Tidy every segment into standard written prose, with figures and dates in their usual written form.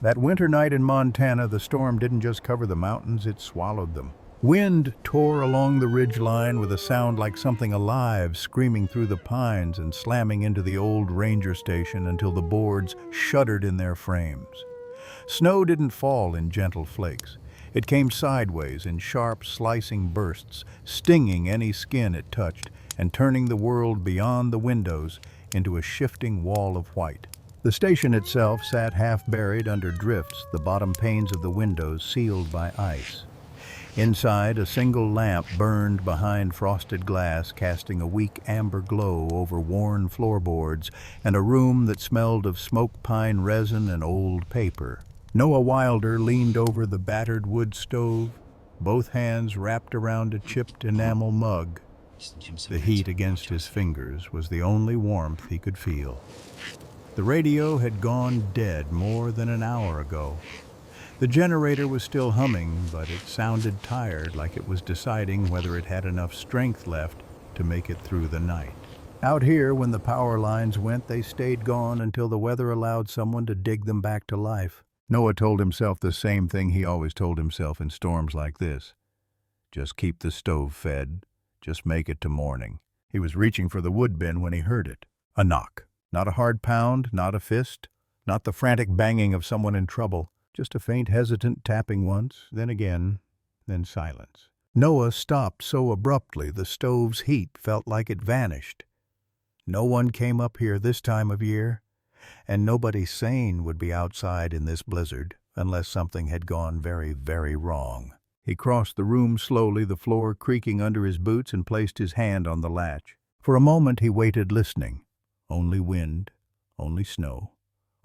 That winter night in Montana, the storm didn't just cover the mountains, it swallowed them. Wind tore along the ridgeline with a sound like something alive screaming through the pines and slamming into the old ranger station until the boards shuddered in their frames. Snow didn't fall in gentle flakes. It came sideways in sharp, slicing bursts, stinging any skin it touched and turning the world beyond the windows into a shifting wall of white. The station itself sat half-buried under drifts, the bottom panes of the windows sealed by ice. Inside, a single lamp burned behind frosted glass, casting a weak amber glow over worn floorboards and a room that smelled of smoke pine resin and old paper. Noah Wilder leaned over the battered wood stove, both hands wrapped around a chipped enamel mug. The heat against his fingers was the only warmth he could feel. The radio had gone dead more than an hour ago. The generator was still humming, but it sounded tired, like it was deciding whether it had enough strength left to make it through the night. Out here, when the power lines went, they stayed gone until the weather allowed someone to dig them back to life. Noah told himself the same thing he always told himself in storms like this. Just keep the stove fed. Just make it to morning. He was reaching for the wood bin when he heard it. A knock. Not a hard pound, not a fist, not the frantic banging of someone in trouble. Just a faint, hesitant tapping once, then again, then silence. Noah stopped so abruptly the stove's heat felt like it vanished. No one came up here this time of year, and nobody sane would be outside in this blizzard unless something had gone very, very wrong. He crossed the room slowly, the floor creaking under his boots, and placed his hand on the latch. For a moment he waited, listening. Only wind, only snow.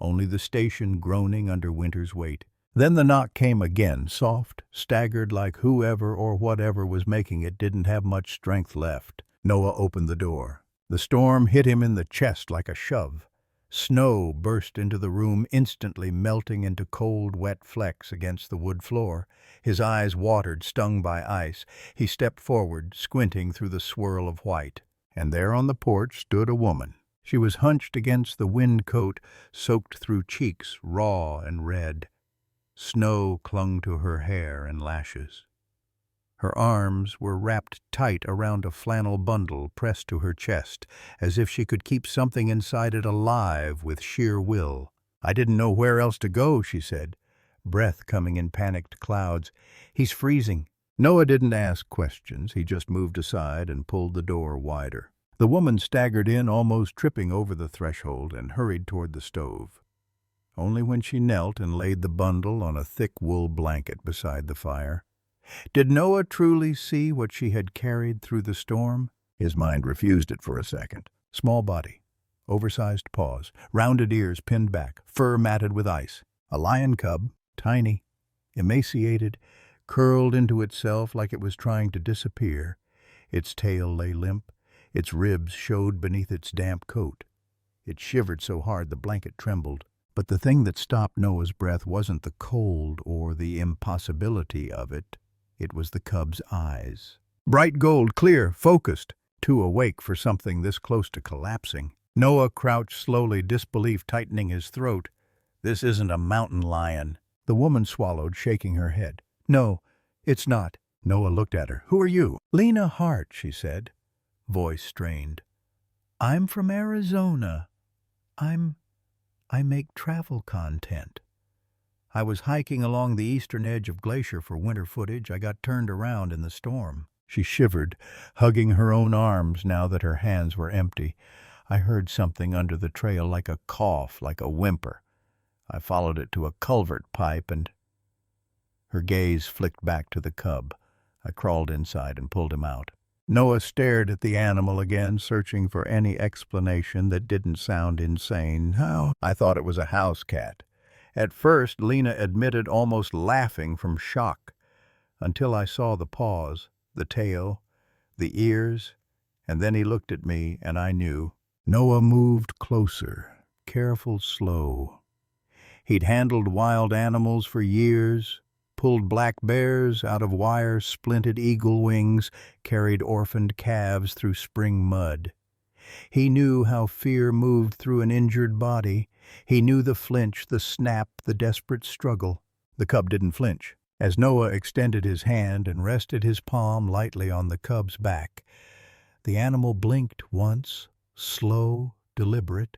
Only the station groaning under winter's weight. Then the knock came again, soft, staggered, like whoever or whatever was making it didn't have much strength left. Noah opened the door. The storm hit him in the chest like a shove. Snow burst into the room, instantly melting into cold, wet flecks against the wood floor. His eyes watered, stung by ice. He stepped forward, squinting through the swirl of white. And there on the porch stood a woman. She was hunched against the wind coat, soaked through cheeks, raw and red. Snow clung to her hair and lashes. Her arms were wrapped tight around a flannel bundle pressed to her chest, as if she could keep something inside it alive with sheer will. "I didn't know where else to go," she said, breath coming in panicked clouds. "He's freezing." Noah didn't ask questions. He just moved aside and pulled the door wider. The woman staggered in, almost tripping over the threshold, and hurried toward the stove. Only when she knelt and laid the bundle on a thick wool blanket beside the fire did Noah truly see what she had carried through the storm. His mind refused it for a second. Small body, oversized paws, rounded ears pinned back, fur matted with ice. A lion cub, tiny, emaciated, curled into itself like it was trying to disappear. Its tail lay limp. Its ribs showed beneath its damp coat. It shivered so hard the blanket trembled. But the thing that stopped Noah's breath wasn't the cold or the impossibility of it. It was the cub's eyes. Bright gold, clear, focused, too awake for something this close to collapsing. Noah crouched slowly, disbelief tightening his throat. "This isn't a mountain lion." The woman swallowed, shaking her head. "No, it's not." Noah looked at her. "Who are you?" "Lena Hart," she said, voice strained. "I'm from Arizona. I make travel content. I was hiking along the eastern edge of Glacier for winter footage. I got turned around in the storm." She shivered, hugging her own arms now that her hands were empty. "I heard something under the trail, like a cough, like a whimper. I followed it to a culvert pipe and—" Her gaze flicked back to the cub. I crawled inside and pulled him out. Noah stared at the animal again, searching for any explanation that didn't sound insane. "How?" "I thought it was a house cat." At first, Lena admitted, almost laughing from shock, until I saw the paws, the tail, the ears, and then he looked at me, and I knew. Noah moved closer, careful, slow. He'd handled wild animals for years, pulled black bears out of wire, splinted eagle wings, carried orphaned calves through spring mud. He knew how fear moved through an injured body. He knew the flinch, the snap, the desperate struggle. The cub didn't flinch. As Noah extended his hand and rested his palm lightly on the cub's back, the animal blinked once, slow, deliberate,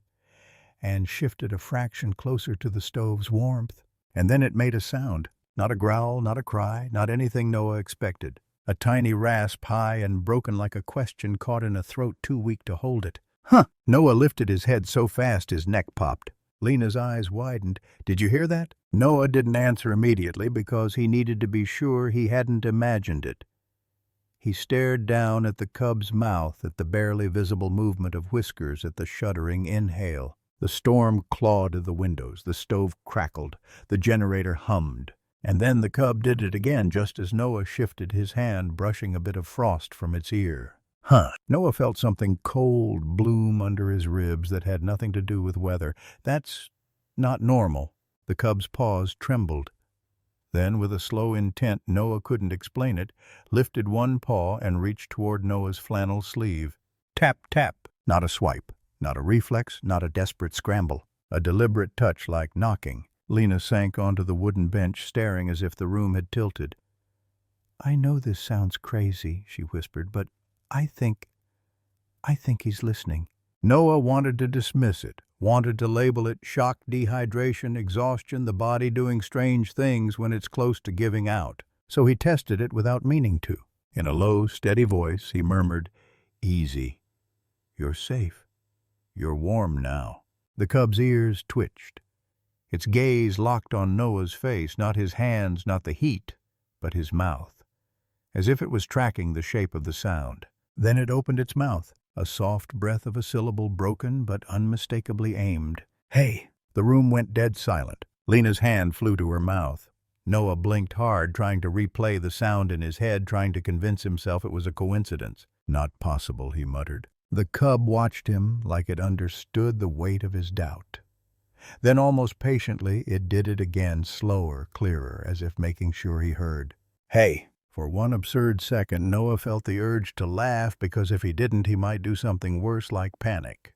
and shifted a fraction closer to the stove's warmth. And then it made a sound. Not a growl, not a cry, not anything Noah expected. A tiny rasp, high and broken like a question caught in a throat too weak to hold it. Huh! Noah lifted his head so fast his neck popped. Lena's eyes widened. Did you hear that? Noah didn't answer immediately because he needed to be sure he hadn't imagined it. He stared down at the cub's mouth, at the barely visible movement of whiskers, at the shuddering inhale. The storm clawed at the windows, the stove crackled, the generator hummed. And then the cub did it again, just as Noah shifted his hand, brushing a bit of frost from its ear. Huh. Noah felt something cold bloom under his ribs that had nothing to do with weather. That's not normal. The cub's paws trembled. Then, with a slow intent Noah couldn't explain it, lifted one paw and reached toward Noah's flannel sleeve. Tap, tap. Not a swipe, not a reflex, not a desperate scramble. A deliberate touch like knocking. Lena sank onto the wooden bench, staring as if the room had tilted. "I know this sounds crazy," she whispered, "but I think he's listening." Noah wanted to dismiss it, wanted to label it shock, dehydration, exhaustion, the body doing strange things when it's close to giving out. So he tested it without meaning to. In a low, steady voice, he murmured, "Easy. You're safe. You're warm now." The cub's ears twitched. Its gaze locked on Noah's face, not his hands, not the heat, but his mouth, as if it was tracking the shape of the sound. Then it opened its mouth, a soft breath of a syllable broken but unmistakably aimed. "Hey!" The room went dead silent. Lena's hand flew to her mouth. Noah blinked hard, trying to replay the sound in his head, trying to convince himself it was a coincidence. "Not possible," he muttered. The cub watched him like it understood the weight of his doubt. Then, almost patiently, it did it again, slower, clearer, as if making sure he heard. "Hey!" For one absurd second, Noah felt the urge to laugh, because if he didn't, he might do something worse, like panic.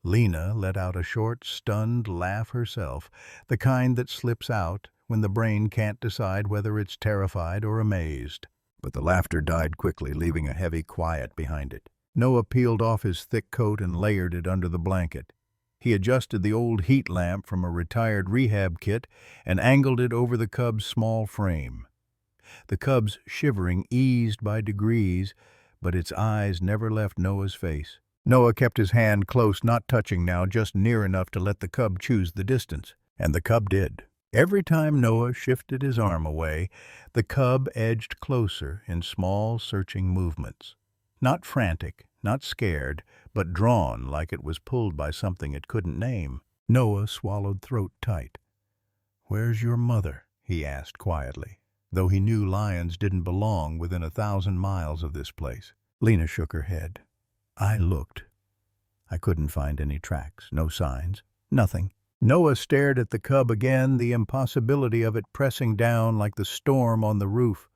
Lena let out a short, stunned laugh herself, the kind that slips out when the brain can't decide whether it's terrified or amazed. But the laughter died quickly, leaving a heavy quiet behind it. Noah peeled off his thick coat and layered it under the blanket. He adjusted the old heat lamp from a retired rehab kit and angled it over the cub's small frame. The cub's shivering eased by degrees, but its eyes never left Noah's face. Noah kept his hand close, not touching now, just near enough to let the cub choose the distance. And the cub did. Every time Noah shifted his arm away, the cub edged closer in small, searching movements. Not frantic, not scared, but drawn like it was pulled by something it couldn't name. Noah swallowed throat tight. "Where's your mother?" he asked quietly, though he knew lions didn't belong within 1,000 miles of this place. Lena shook her head. "I looked. I couldn't find any tracks, no signs, nothing." Noah stared at the cub again, the impossibility of it pressing down like the storm on the roof.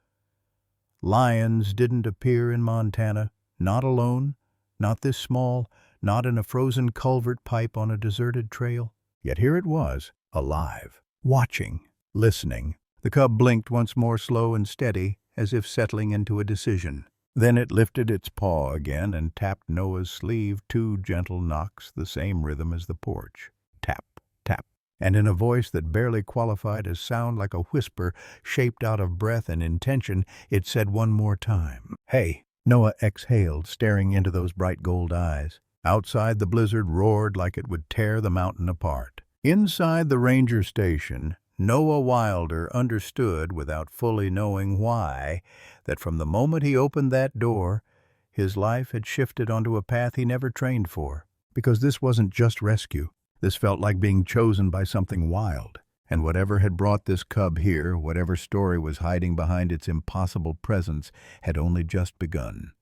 Lions didn't appear in Montana, not alone, not this small, not in a frozen culvert pipe on a deserted trail. Yet here it was, alive, watching, listening. The cub blinked once more, slow and steady, as if settling into a decision. Then it lifted its paw again and tapped Noah's sleeve, 2 gentle knocks, the same rhythm as the porch. Tap, tap. And in a voice that barely qualified as sound, like a whisper shaped out of breath and intention, it said one more time, "Hey!" Noah exhaled, staring into those bright gold eyes. Outside, the blizzard roared like it would tear the mountain apart. Inside the ranger station, Noah Wilder understood, without fully knowing why, that from the moment he opened that door, his life had shifted onto a path he never trained for. Because this wasn't just rescue. This felt like being chosen by something wild. And whatever had brought this cub here, whatever story was hiding behind its impossible presence, had only just begun.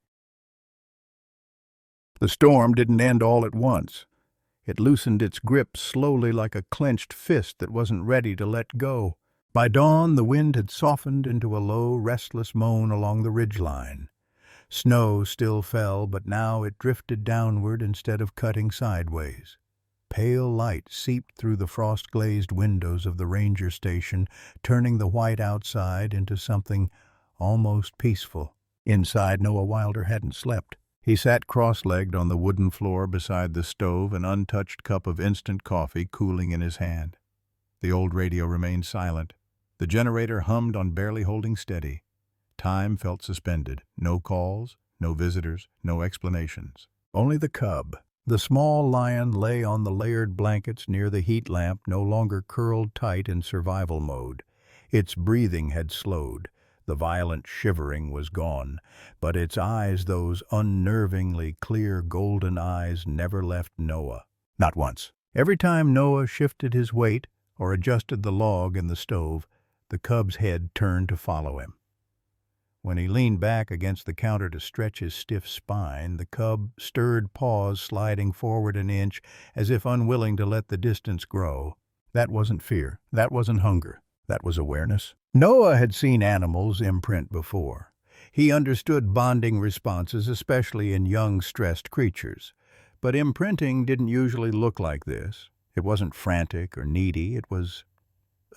The storm didn't end all at once. It loosened its grip slowly, like a clenched fist that wasn't ready to let go. By dawn, the wind had softened into a low, restless moan along the ridgeline. Snow still fell, but now it drifted downward instead of cutting sideways. pale light seeped through the frost-glazed windows of the ranger station, turning the white outside into something almost peaceful. Inside, Noah Wilder hadn't slept. He sat cross-legged on the wooden floor beside the stove, an untouched cup of instant coffee cooling in his hand. The old radio remained silent. The generator hummed on, barely holding steady. Time felt suspended. No calls, no visitors, no explanations. Only the cub. The small lion lay on the layered blankets near the heat lamp, no longer curled tight in survival mode. Its breathing had slowed. The violent shivering was gone, but its eyes, those unnervingly clear golden eyes, never left Noah. Not once. Every time Noah shifted his weight or adjusted the log in the stove, the cub's head turned to follow him. When he leaned back against the counter to stretch his stiff spine, the cub stirred paws, sliding forward an inch, as if unwilling to let the distance grow. That wasn't fear. That wasn't hunger. That was awareness. Noah had seen animals imprint before. He understood bonding responses, especially in young, stressed creatures. But imprinting didn't usually look like this. It wasn't frantic or needy. It was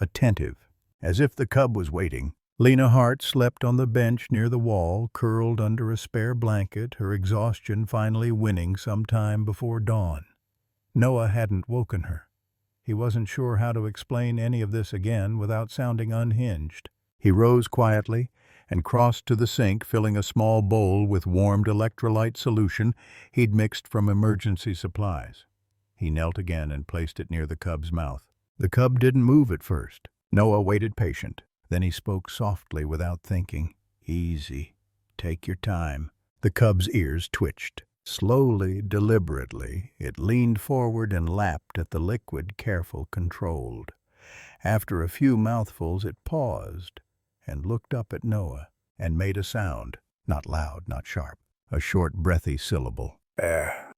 attentive, as if the cub was waiting. Lena Hart slept on the bench near the wall, curled under a spare blanket, her exhaustion finally winning some time before dawn. Noah hadn't woken her. He wasn't sure how to explain any of this again without sounding unhinged. He rose quietly and crossed to the sink, filling a small bowl with warmed electrolyte solution he'd mixed from emergency supplies. He knelt again and placed it near the cub's mouth. The cub didn't move at first. Noah waited patient. Then he spoke softly without thinking. "Easy. Take your time." The cub's ears twitched. Slowly, deliberately, it leaned forward and lapped at the liquid, careful, controlled. After a few mouthfuls, it paused and looked up at Noah and made a sound. Not loud, not sharp. A short, breathy syllable.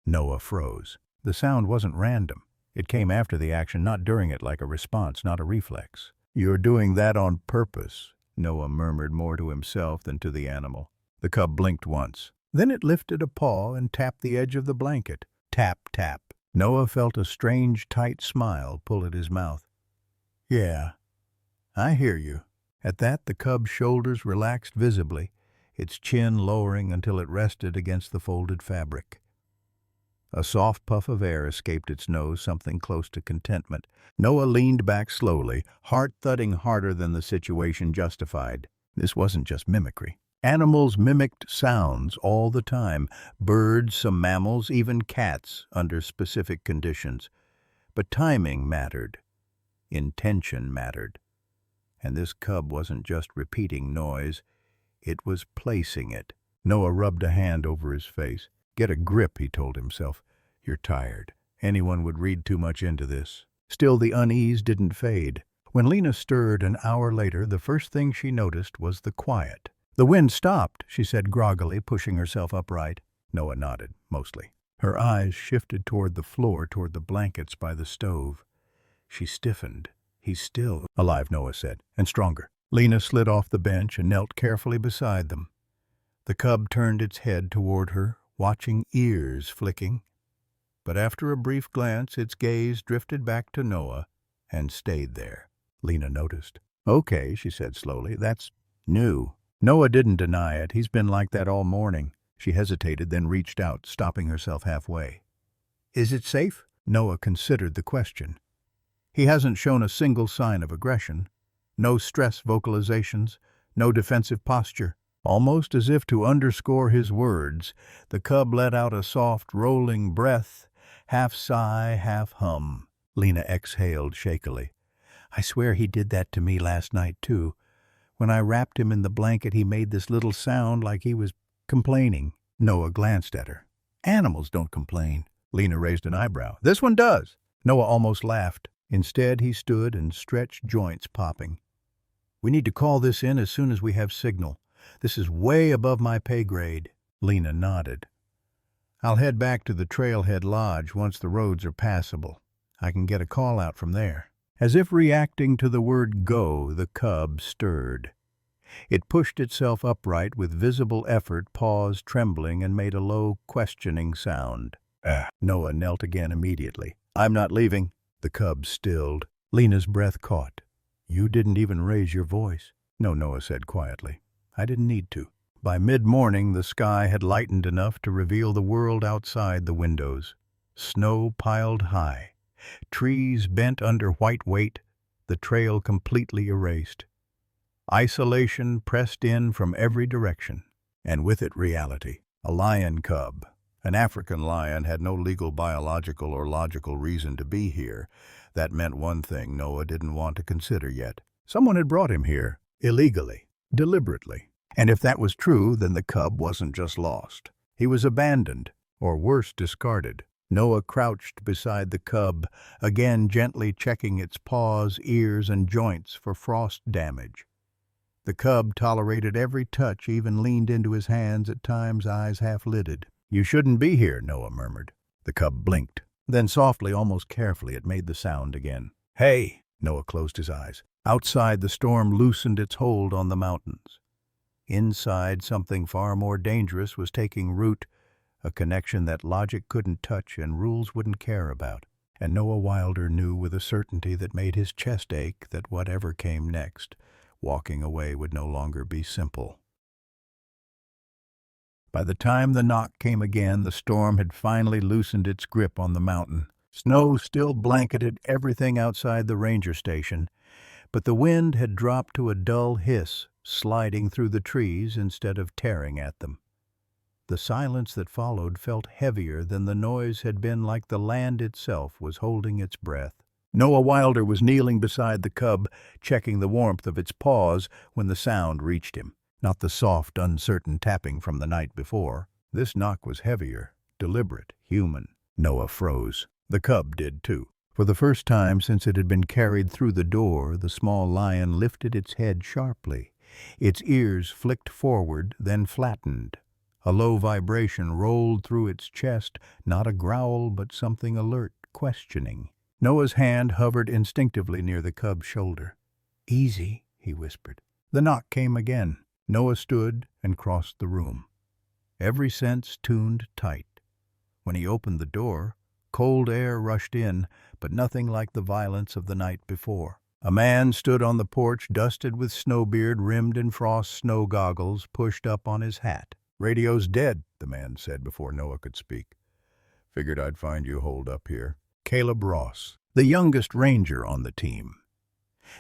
Noah froze. The sound wasn't random. It came after the action, not during it, like a response, not a reflex. "You're doing that on purpose," Noah murmured, more to himself than to the animal. The cub blinked once. Then it lifted a paw and tapped the edge of the blanket. Tap, tap. Noah felt a strange, tight smile pull at his mouth. "Yeah, I hear you." At that, the cub's shoulders relaxed visibly, its chin lowering until it rested against the folded fabric. A soft puff of air escaped its nose, something close to contentment. Noah leaned back slowly, heart thudding harder than the situation justified. This wasn't just mimicry. Animals mimicked sounds all the time. Birds, some mammals, even cats, under specific conditions. But timing mattered. Intention mattered. And this cub wasn't just repeating noise. It was placing it. Noah rubbed a hand over his face. "Get a grip," he told himself. "You're tired. Anyone would read too much into this." Still, the unease didn't fade. When Lena stirred an hour later, the first thing she noticed was the quiet. "The wind stopped," she said groggily, pushing herself upright. Noah nodded, mostly. Her eyes shifted toward the floor, toward the blankets by the stove. She stiffened. "He's still alive," Noah said, "and stronger." Lena slid off the bench and knelt carefully beside them. The cub turned its head toward her, watching, ears flicking. But after a brief glance, its gaze drifted back to Noah and stayed there. Lena noticed. "Okay," she said slowly, "that's new." Noah didn't deny it. "He's been like that all morning." She hesitated, then reached out, stopping herself halfway. "Is it safe?" Noah considered the question. "He hasn't shown a single sign of aggression. No stress vocalizations, no defensive posture." Almost as if to underscore his words, the cub let out a soft, rolling breath, half sigh, half hum. Lena exhaled shakily. "I swear he did that to me last night, too. When I wrapped him in the blanket, he made this little sound like he was complaining." Noah glanced at her. "Animals don't complain." Lena raised an eyebrow. "This one does." Noah almost laughed. Instead, he stood and stretched, joints popping. "We need to call this in as soon as we have signal. This is way above my pay grade." Lena nodded. "I'll head back to the Trailhead Lodge once the roads are passable. I can get a call out from there." As if reacting to the word go, the cub stirred. It pushed itself upright with visible effort, paused, trembling, and made a low, questioning sound. Noah knelt again immediately. I'm not leaving. The cub stilled. Lena's breath caught. You didn't even raise your voice. No, Noah said quietly. I didn't need to. By mid-morning, the sky had lightened enough to reveal the world outside the windows. Snow piled high. Trees bent under white weight, the trail completely erased. Isolation pressed in from every direction, and with it reality. A lion cub. An African lion had no legal, biological, or logical reason to be here. That meant one thing Noah didn't want to consider yet. Someone had brought him here, illegally, deliberately. And if that was true, then the cub wasn't just lost. He was abandoned, or worse, discarded. Noah crouched beside the cub, again gently checking its paws, ears, and joints for frost damage. The cub tolerated every touch, even leaned into his hands at times, eyes half-lidded. You shouldn't be here, Noah murmured. The cub blinked. Then softly, almost carefully, it made the sound again. Hey! Noah closed his eyes. Outside, the storm loosened its hold on the mountains. Inside, something far more dangerous was taking root, a connection that logic couldn't touch and rules wouldn't care about. And Noah Wilder knew with a certainty that made his chest ache that whatever came next, walking away would no longer be simple. By the time the knock came again, the storm had finally loosened its grip on the mountain. Snow still blanketed everything outside the ranger station, but the wind had dropped to a dull hiss, sliding through the trees instead of tearing at them. The silence that followed felt heavier than the noise had been, like the land itself was holding its breath. Noah Wilder was kneeling beside the cub, checking the warmth of its paws when the sound reached him. Not the soft, uncertain tapping from the night before. This knock was heavier, deliberate, human. Noah froze. The cub did too. For the first time since it had been carried through the door, the small lion lifted its head sharply. Its ears flicked forward, then flattened. A low vibration rolled through its chest, not a growl, but something alert, questioning. Noah's hand hovered instinctively near the cub's shoulder. Easy, he whispered. The knock came again. Noah stood and crossed the room. Every sense tuned tight. When he opened the door, cold air rushed in, but nothing like the violence of the night before. A man stood on the porch, dusted with snowbeard, rimmed in frost snow goggles, pushed up on his hat. "Radio's dead," the man said before Noah could speak. "Figured I'd find you holed up here." Caleb Ross, the youngest ranger on the team.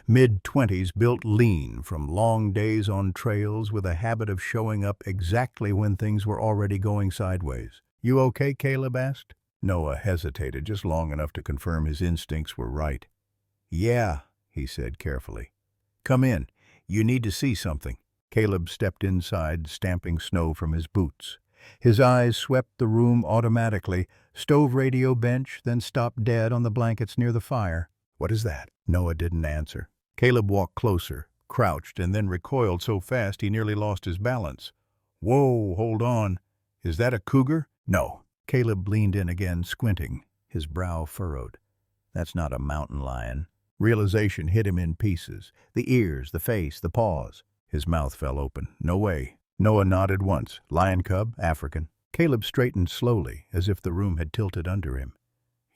Mid-20s, built lean from long days on trails, with a habit of showing up exactly when things were already going sideways. "You okay?" Caleb asked. Noah hesitated just long enough to confirm his instincts were right. "Yeah," he said carefully. "Come in. You need to see something." Caleb stepped inside, stamping snow from his boots. His eyes swept the room automatically, stove radio bench, then stopped dead on the blankets near the fire. "What is that?" Noah didn't answer. Caleb walked closer, crouched, and then recoiled so fast he nearly lost his balance. "Whoa, hold on. Is that a cougar?" "No." Caleb leaned in again, squinting, his brow furrowed. "That's not a mountain lion." Realization hit him in pieces. The ears, the face, the paws. His mouth fell open. "No way." Noah nodded once. "Lion cub, African." Caleb straightened slowly, as if the room had tilted under him.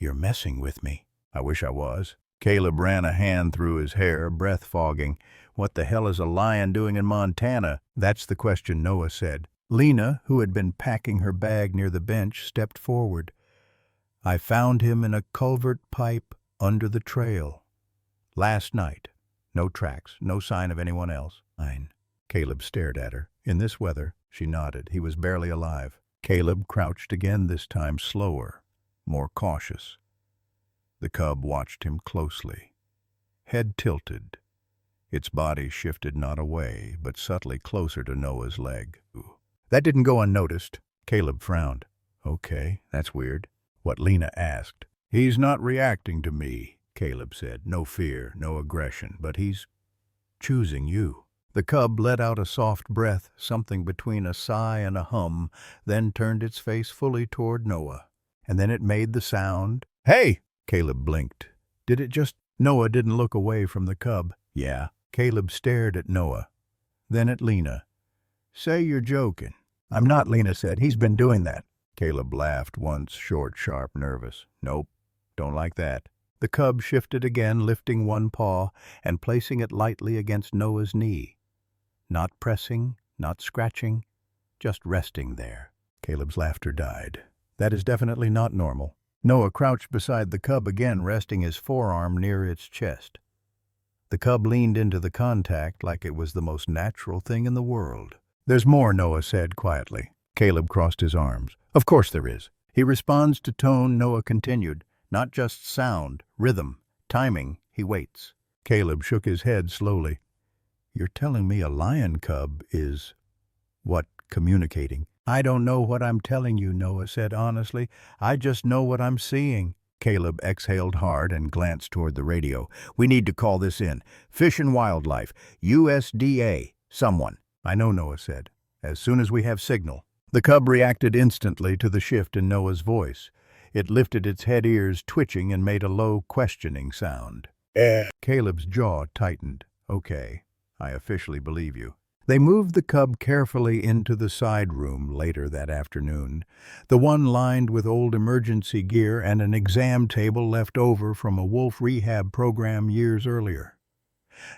"You're messing with me." "I wish I was." Caleb ran a hand through his hair, breath fogging. "What the hell is a lion doing in Montana?" "That's the question," Noah said. Lena, who had been packing her bag near the bench, stepped forward. "I found him in a culvert pipe under the trail. Last night. No tracks, no sign of anyone else." "Fine." Caleb stared at her. "In this weather?" She nodded. He was barely alive. Caleb crouched again, this time slower, more cautious. The cub watched him closely. Head tilted. Its body shifted not away, but subtly closer to Noah's leg. That didn't go unnoticed. Caleb frowned. "Okay, that's weird." What Lena asked. "He's not reacting to me," Caleb said. "No fear, no aggression, but he's choosing you." The cub let out a soft breath, something between a sigh and a hum, then turned its face fully toward Noah. And then it made the sound. "Hey!" Caleb blinked. "Did it just—" Noah didn't look away from the cub. "Yeah." Caleb stared at Noah, then at Lena. "Say you're joking." "I'm not," Lena said. "He's been doing that." Caleb laughed once, short, sharp, nervous. "Nope. Don't like that. The cub shifted again, lifting one paw and placing it lightly against Noah's knee. Not pressing, not scratching, just resting there. Caleb's laughter died. That is definitely not normal. Noah crouched beside the cub again, resting his forearm near its chest. The cub leaned into the contact like it was the most natural thing in the world. "There's more," Noah said quietly. Caleb crossed his arms. "Of course there is." He responds to tone, Noah continued. "Not just sound, rhythm, timing, he waits." Caleb shook his head slowly. "You're telling me a lion cub is, what, communicating?" "I don't know what I'm telling you," Noah said honestly. "I just know what I'm seeing." Caleb exhaled hard and glanced toward the radio. "We need to call this in. Fish and Wildlife, USDA, someone." "I know," Noah said. "As soon as we have signal." The cub reacted instantly to the shift in Noah's voice. It lifted its head ears, twitching, and made a low, questioning sound. Caleb's jaw tightened. "Okay, I officially believe you." They moved the cub carefully into the side room later that afternoon, the one lined with old emergency gear and an exam table left over from a wolf rehab program years earlier.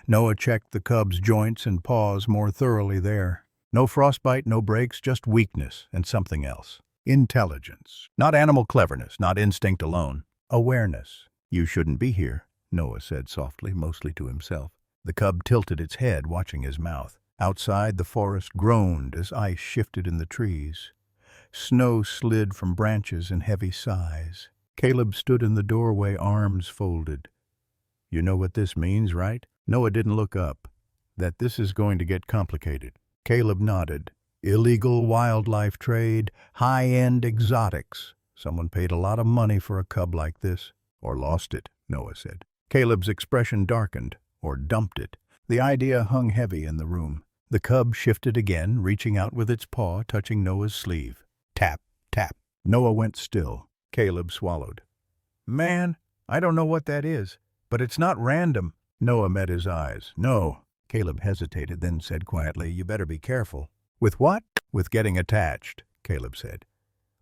Noah checked the cub's joints and paws more thoroughly there. No frostbite, no breaks, just weakness and something else. Intelligence. Not animal cleverness, not instinct alone. Awareness. "You shouldn't be here," Noah said softly, mostly to himself. The cub tilted its head, watching his mouth. Outside, the forest groaned as ice shifted in the trees. Snow slid from branches in heavy sighs. Caleb stood in the doorway, arms folded. "You know what this means, right?" Noah didn't look up. "That this is going to get complicated." Caleb nodded. "Illegal wildlife trade, high-end exotics. Someone paid a lot of money for a cub like this. Or lost it," Noah said. Caleb's expression darkened, or dumped it. The idea hung heavy in the room. The cub shifted again, reaching out with its paw, touching Noah's sleeve. Tap, tap. Noah went still. Caleb swallowed. "Man, I don't know what that is, but it's not random." Noah met his eyes. "No." Caleb hesitated, then said quietly, "You better be careful." "With what?" "With getting attached," Caleb said.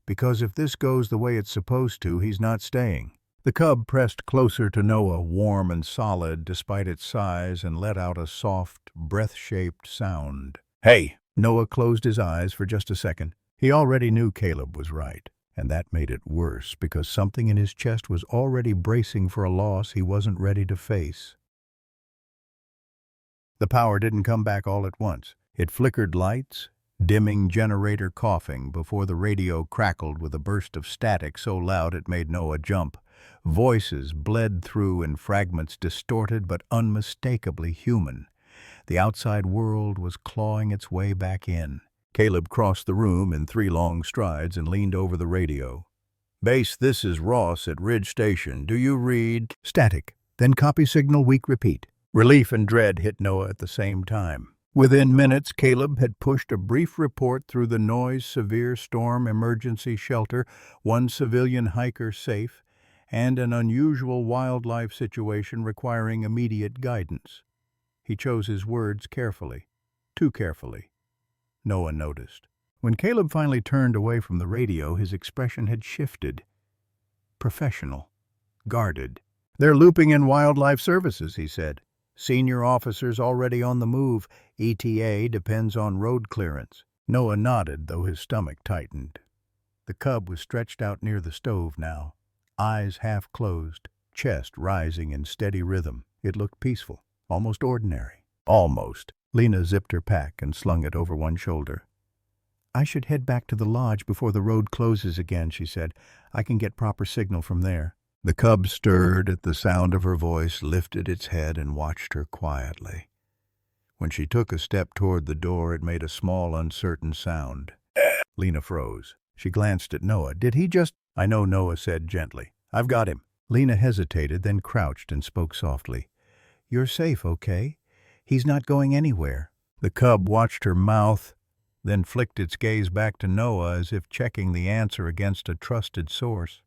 "Because if this goes the way it's supposed to, he's not staying." The cub pressed closer to Noah, warm and solid despite its size, and let out a soft, breath-shaped sound. "Hey!" Noah closed his eyes for just a second. He already knew Caleb was right, and that made it worse because something in his chest was already bracing for a loss he wasn't ready to face. The power didn't come back all at once. It flickered lights, dimming generator coughing before the radio crackled with a burst of static so loud it made Noah jump. Voices bled through in fragments distorted but unmistakably human. The outside world was clawing its way back in. Caleb crossed the room in 3 long strides and leaned over the radio. "Base, this is Ross at Ridge Station. Do you read?" Static. Then copy signal, weak repeat. Relief and dread hit Noah at the same time. Within minutes, Caleb had pushed a brief report through the noise-severe storm emergency shelter, 1 civilian hiker safe, and an unusual wildlife situation requiring immediate guidance. He chose his words carefully. Too carefully. Noah noticed. When Caleb finally turned away from the radio, his expression had shifted. Professional. Guarded. "They're looping in wildlife services," he said. "Senior officers already on the move. ETA depends on road clearance." Noah nodded, though his stomach tightened. The cub was stretched out near the stove now. Eyes half closed, chest rising in steady rhythm. It looked peaceful, almost ordinary. Almost. Lena zipped her pack and slung it over one shoulder. "I should head back to the lodge before the road closes again," she said. "I can get proper signal from there." The cub stirred at the sound of her voice, lifted its head, and watched her quietly. When she took a step toward the door, it made a small, uncertain sound. Lena froze. She glanced at Noah. "Did he just—" "I know," Noah said gently. "I've got him." Lena hesitated, then crouched and spoke softly. "You're safe, okay? He's not going anywhere." The cub watched her mouth, then flicked its gaze back to Noah as if checking the answer against a trusted source.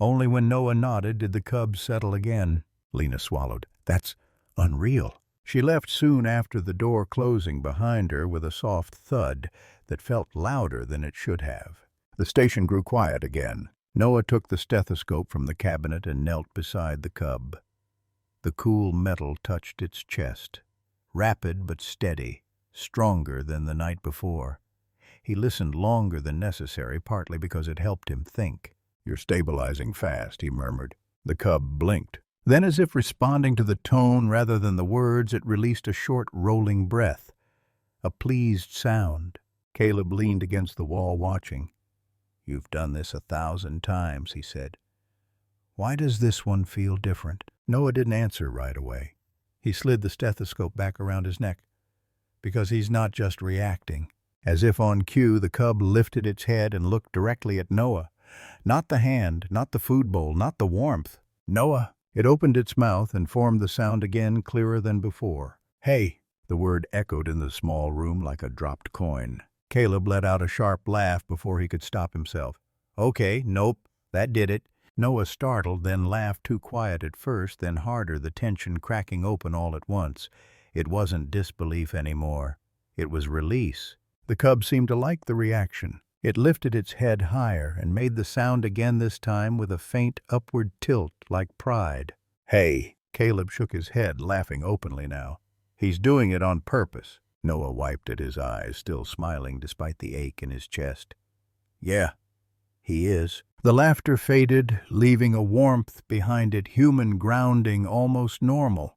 Only when Noah nodded did the cub settle again. Lena swallowed. "That's unreal." She left soon after the door closing behind her with a soft thud that felt louder than it should have. The station grew quiet again. Noah took the stethoscope from the cabinet and knelt beside the cub. The cool metal touched its chest, rapid but steady, stronger than the night before. He listened longer than necessary, partly because it helped him think. "You're stabilizing fast," he murmured. The cub blinked. Then, as if responding to the tone rather than the words, it released a short, rolling breath, a pleased sound. Caleb leaned against the wall, watching. "You've done this 1,000 times," he said. "Why does this one feel different?" Noah didn't answer right away. He slid the stethoscope back around his neck. "Because he's not just reacting." As if on cue, the cub lifted its head and looked directly at Noah. Not the hand, not the food bowl, not the warmth. "Noah!" It opened its mouth and formed the sound again, clearer than before. "Hey!" The word echoed in the small room like a dropped coin. Caleb let out a sharp laugh before he could stop himself. "Okay, nope, that did it." Noah startled, then laughed, too quiet at first, then harder, the tension cracking open all at once. It wasn't disbelief anymore. It was release. The cub seemed to like the reaction. It lifted its head higher and made the sound again, this time with a faint upward tilt like pride. "Hey!" Caleb shook his head, laughing openly now. "He's doing it on purpose." Noah wiped at his eyes, still smiling despite the ache in his chest. "Yeah, he is." The laughter faded, leaving a warmth behind it, human, grounding, almost normal.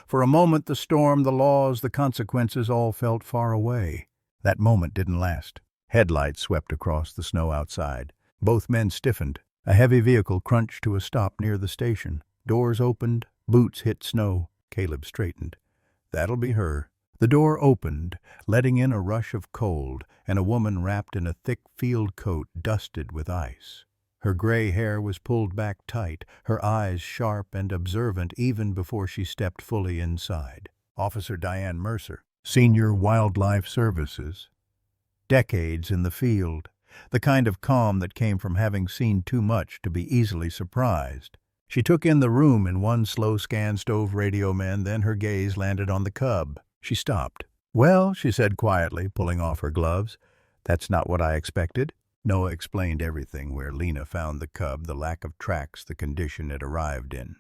For a moment the storm, the laws, the consequences all felt far away. That moment didn't last. Headlights swept across the snow outside. Both men stiffened. A heavy vehicle crunched to a stop near the station. Doors opened. Boots hit snow. Caleb straightened. "That'll be her." The door opened, letting in a rush of cold, and a woman wrapped in a thick field coat dusted with ice. Her gray hair was pulled back tight, her eyes sharp and observant even before she stepped fully inside. Officer Diane Mercer, Senior Wildlife Services. Decades in the field, the kind of calm that came from having seen too much to be easily surprised. She took in the room in one slow scan, stove, radio men, then her gaze landed on the cub. She stopped. "Well," she said quietly, pulling off her gloves, "that's not what I expected." Noah explained everything, where Lena found the cub, the lack of tracks, the condition it arrived in.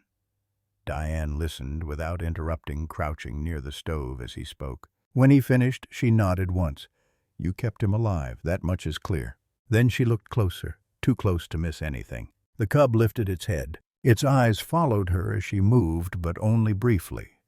Diane listened without interrupting, crouching near the stove as he spoke. When he finished, she nodded once. "You kept him alive, that much is clear." Then she looked closer, too close to miss anything. The cub lifted its head. Its eyes followed her as she moved, but only briefly.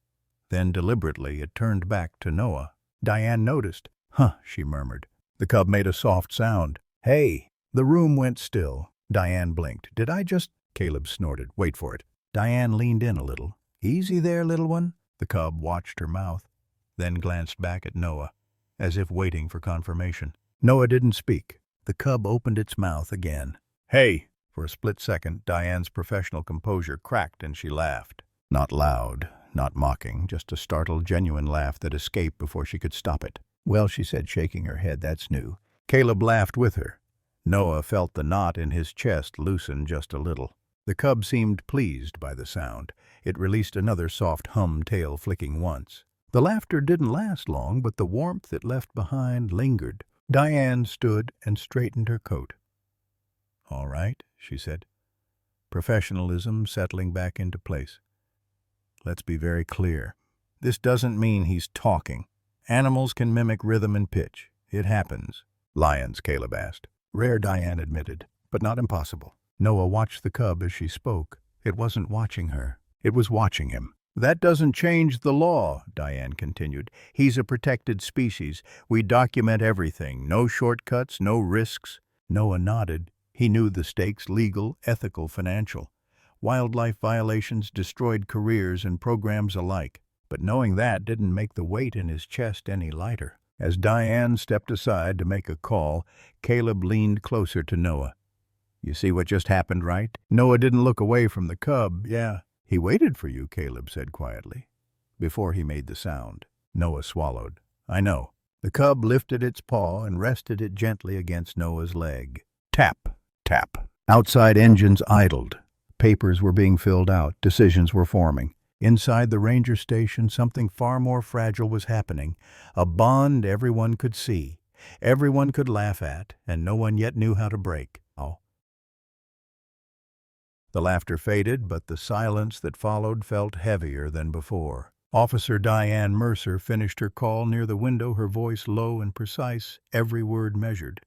Then deliberately it turned back to Noah. Diane noticed. "Huh," she murmured. The cub made a soft sound. "Hey!" The room went still. Diane blinked. "Did I just—" Caleb snorted. "Wait for it." Diane leaned in a little. "Easy there, little one." The cub watched her mouth, then glanced back at Noah, as if waiting for confirmation. Noah didn't speak. The cub opened its mouth again. "Hey!" For a split second, Diane's professional composure cracked and she laughed. Not loud, not mocking, just a startled, genuine laugh that escaped before she could stop it. "Well," she said, shaking her head, "that's new." Caleb laughed with her. Noah felt the knot in his chest loosen just a little. The cub seemed pleased by the sound. It released another soft hum, tail flicking once. The laughter didn't last long, but the warmth it left behind lingered. Diane stood and straightened her coat. "All right," she said, professionalism settling back into place. "Let's be very clear. This doesn't mean he's talking. Animals can mimic rhythm and pitch. It happens." "Lions?" Caleb asked. "Rare," Diane admitted, "but not impossible." Noah watched the cub as she spoke. It wasn't watching her. It was watching him. "That doesn't change the law," Diane continued. "He's a protected species. We document everything. No shortcuts, no risks." Noah nodded. He knew the stakes: legal, ethical, financial. Wildlife violations destroyed careers and programs alike. But knowing that didn't make the weight in his chest any lighter. As Diane stepped aside to make a call, Caleb leaned closer to Noah. "You see what just happened, right?" Noah didn't look away from the cub. "Yeah." "He waited for you," Caleb said quietly, before he made the sound. Noah swallowed. "I know." The cub lifted its paw and rested it gently against Noah's leg. Tap, tap. Outside engines idled. Papers were being filled out. Decisions were forming. Inside the ranger station, something far more fragile was happening. A bond everyone could see, everyone could laugh at, and no one yet knew how to break. The laughter faded, but the silence that followed felt heavier than before. Officer Diane Mercer finished her call near the window, her voice low and precise, every word measured.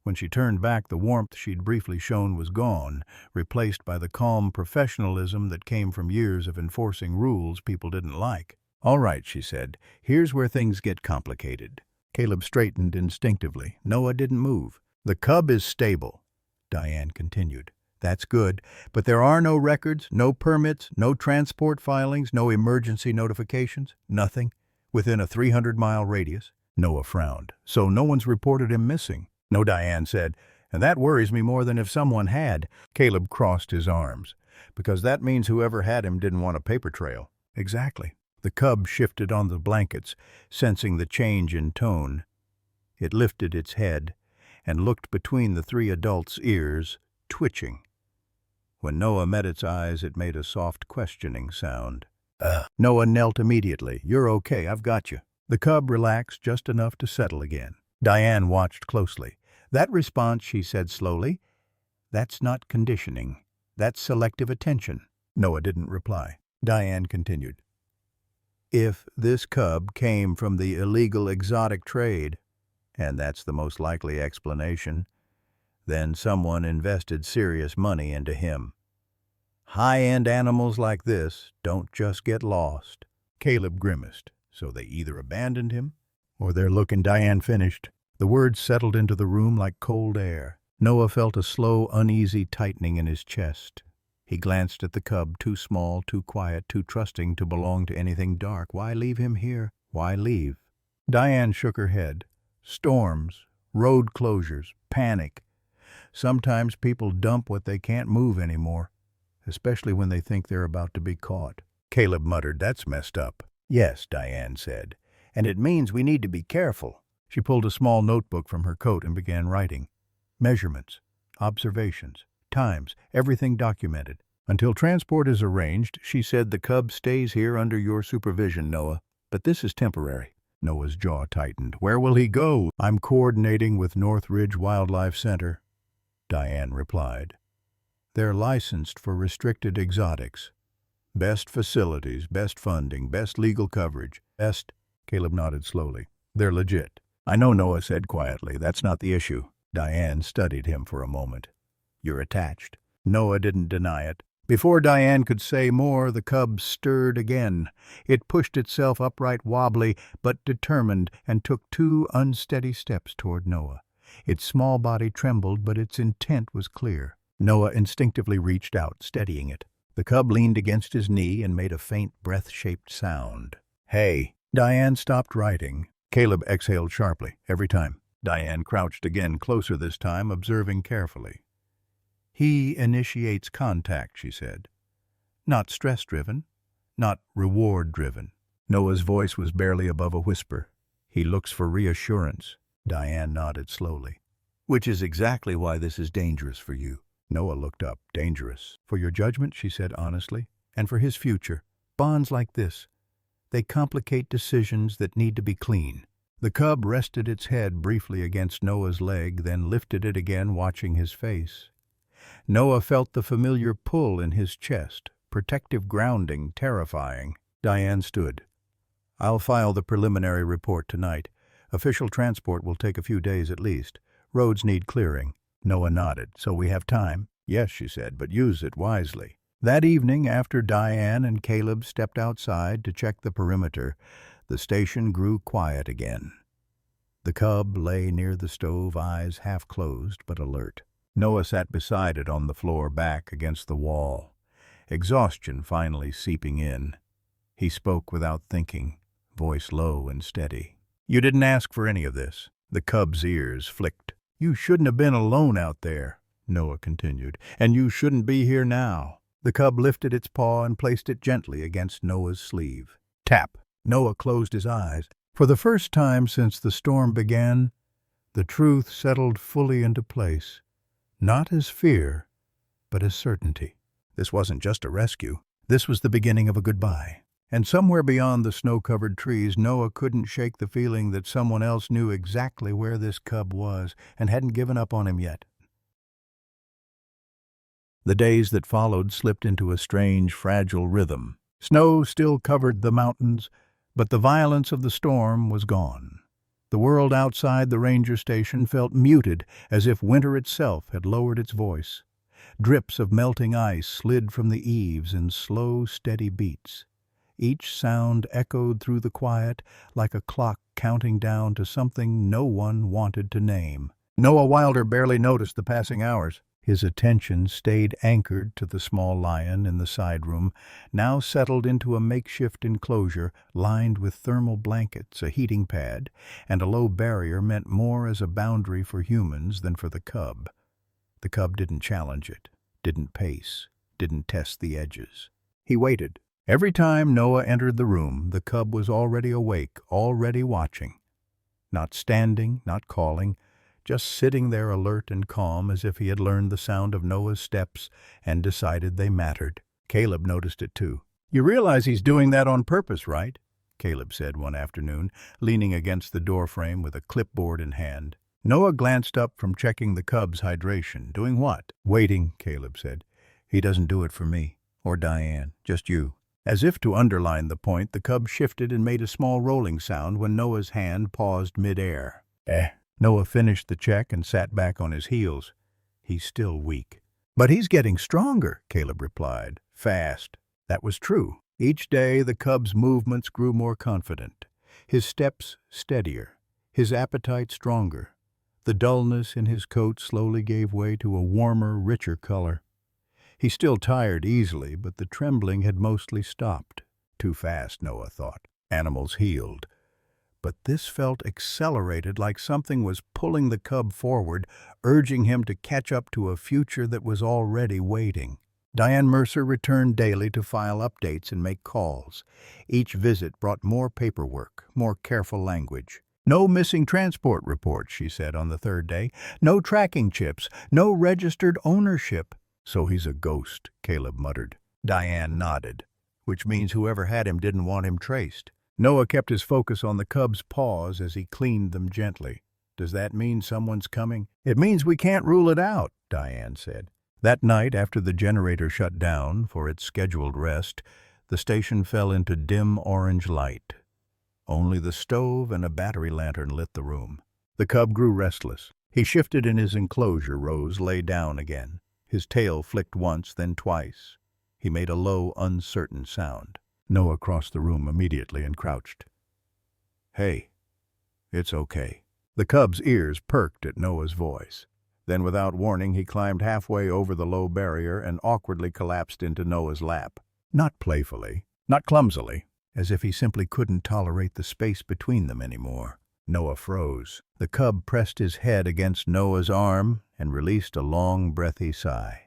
When she turned back, the warmth she'd briefly shown was gone, replaced by the calm professionalism that came from years of enforcing rules people didn't like. "All right," she said, "here's where things get complicated." Caleb straightened instinctively. Noah didn't move. "The cub is stable," Diane continued. "That's good, but there are no records, no permits, no transport filings, no emergency notifications, nothing, within a 300-mile radius." Noah frowned. "So no one's reported him missing?" "No," Diane said, "and that worries me more than if someone had." Caleb crossed his arms. "Because that means whoever had him didn't want a paper trail." "Exactly." The cub shifted on the blankets, sensing the change in tone. It lifted its head and looked between the three adults' ears, twitching. When Noah met its eyes, it made a soft questioning sound. Noah knelt immediately. "You're okay, I've got you." The cub relaxed just enough to settle again. Diane watched closely. "That response," she said slowly, "that's not conditioning. That's selective attention." Noah didn't reply. Diane continued. "If this cub came from the illegal exotic trade, and that's the most likely explanation, then someone invested serious money into him. High-end animals like this don't just get lost." Caleb grimaced. "So they either abandoned him, or they're looking—" Diane finished. The words settled into the room like cold air. Noah felt a slow, uneasy tightening in his chest. He glanced at the cub, too small, too quiet, too trusting to belong to anything dark. Why leave him here? Why leave? Diane shook her head. "Storms, road closures, panic. Sometimes people dump what they can't move anymore, especially when they think they're about to be caught." Caleb muttered, "That's messed up." "Yes," Diane said, "and it means we need to be careful." She pulled a small notebook from her coat and began writing. Measurements, observations, times, everything documented. "Until transport is arranged," she said, "the cub stays here under your supervision, Noah. But this is temporary." Noah's jaw tightened. "Where will he go?" "I'm coordinating with Northridge Wildlife Center," Diane replied. "They're licensed for restricted exotics. Best facilities, best funding, best legal coverage, best—" Caleb nodded slowly. "They're legit." "I know," Noah said quietly. "That's not the issue." Diane studied him for a moment. "You're attached." Noah didn't deny it. Before Diane could say more, the cub stirred again. It pushed itself upright, wobbly, but determined, and took 2 unsteady steps toward Noah. Its small body trembled, but its intent was clear. Noah instinctively reached out, steadying it. The cub leaned against his knee and made a faint, breath-shaped sound. "Hey!" Diane stopped writing. Caleb exhaled sharply, every time. Diane crouched again, closer this time, observing carefully. "He initiates contact," she said. "Not stress-driven, not reward-driven." Noah's voice was barely above a whisper. "He looks for reassurance." Diane nodded slowly. "Which is exactly why this is dangerous for you." Noah looked up. "Dangerous? For your judgment," she said honestly, "and for his future. Bonds like this, they complicate decisions that need to be clean." The cub rested its head briefly against Noah's leg, then lifted it again, watching his face. Noah felt the familiar pull in his chest, protective grounding, terrifying. Diane stood. "I'll file the preliminary report tonight. Official transport will take a few days at least. Roads need clearing." Noah nodded. "So we have time?" "Yes," she said, "but use it wisely." That evening, after Diane and Caleb stepped outside to check the perimeter, the station grew quiet again. The cub lay near the stove, eyes half closed but alert. Noah sat beside it on the floor, back against the wall, exhaustion finally seeping in. He spoke without thinking, voice low and steady. "You didn't ask for any of this." The cub's ears flicked. "You shouldn't have been alone out there," Noah continued, "and you shouldn't be here now." The cub lifted its paw and placed it gently against Noah's sleeve. Tap. Noah closed his eyes. For the first time since the storm began, the truth settled fully into place. Not as fear, but as certainty. This wasn't just a rescue. This was the beginning of a goodbye. And somewhere beyond the snow-covered trees, Noah couldn't shake the feeling that someone else knew exactly where this cub was and hadn't given up on him yet. The days that followed slipped into a strange, fragile rhythm. Snow still covered the mountains, but the violence of the storm was gone. The world outside the ranger station felt muted, as if winter itself had lowered its voice. Drips of melting ice slid from the eaves in slow, steady beats. Each sound echoed through the quiet like a clock counting down to something no one wanted to name. Noah Wilder barely noticed the passing hours. His attention stayed anchored to the small lion in the side room, now settled into a makeshift enclosure lined with thermal blankets, a heating pad, and a low barrier meant more as a boundary for humans than for the cub. The cub didn't challenge it, didn't pace, didn't test the edges. He waited. Every time Noah entered the room, the cub was already awake, already watching. Not standing, not calling, just sitting there alert and calm as if he had learned the sound of Noah's steps and decided they mattered. Caleb noticed it too. "You realize he's doing that on purpose, right?" Caleb said one afternoon, leaning against the doorframe with a clipboard in hand. Noah glanced up from checking the cub's hydration. "Doing what?" "Waiting," Caleb said. "He doesn't do it for me, or Diane, just you." As if to underline the point, the cub shifted and made a small rolling sound when Noah's hand paused mid-air. Noah finished the check and sat back on his heels. "He's still weak." "But he's getting stronger," Caleb replied. "Fast." That was true. Each day the cub's movements grew more confident, his steps steadier, his appetite stronger. The dullness in his coat slowly gave way to a warmer, richer color. He still tired easily, but the trembling had mostly stopped. Too fast, Noah thought. Animals healed. But this felt accelerated, like something was pulling the cub forward, urging him to catch up to a future that was already waiting. Diane Mercer returned daily to file updates and make calls. Each visit brought more paperwork, more careful language. "No missing transport reports," she said on the third day. "No tracking chips, no registered ownership." "So he's a ghost," Caleb muttered. Diane nodded, which means whoever had him didn't want him traced. Noah kept his focus on the cub's paws as he cleaned them gently. "Does that mean someone's coming?" "It means we can't rule it out," Diane said. That night, after the generator shut down for its scheduled rest, the station fell into dim orange light. Only the stove and a battery lantern lit the room. The cub grew restless. He shifted in his enclosure, rose, lay down again. His tail flicked once, then twice. He made a low, uncertain sound. Noah crossed the room immediately and crouched. "Hey, it's okay." The cub's ears perked at Noah's voice. Then, without warning, he climbed halfway over the low barrier and awkwardly collapsed into Noah's lap. Not playfully, not clumsily, as if he simply couldn't tolerate the space between them anymore. Noah froze. The cub pressed his head against Noah's arm and released a long, breathy sigh.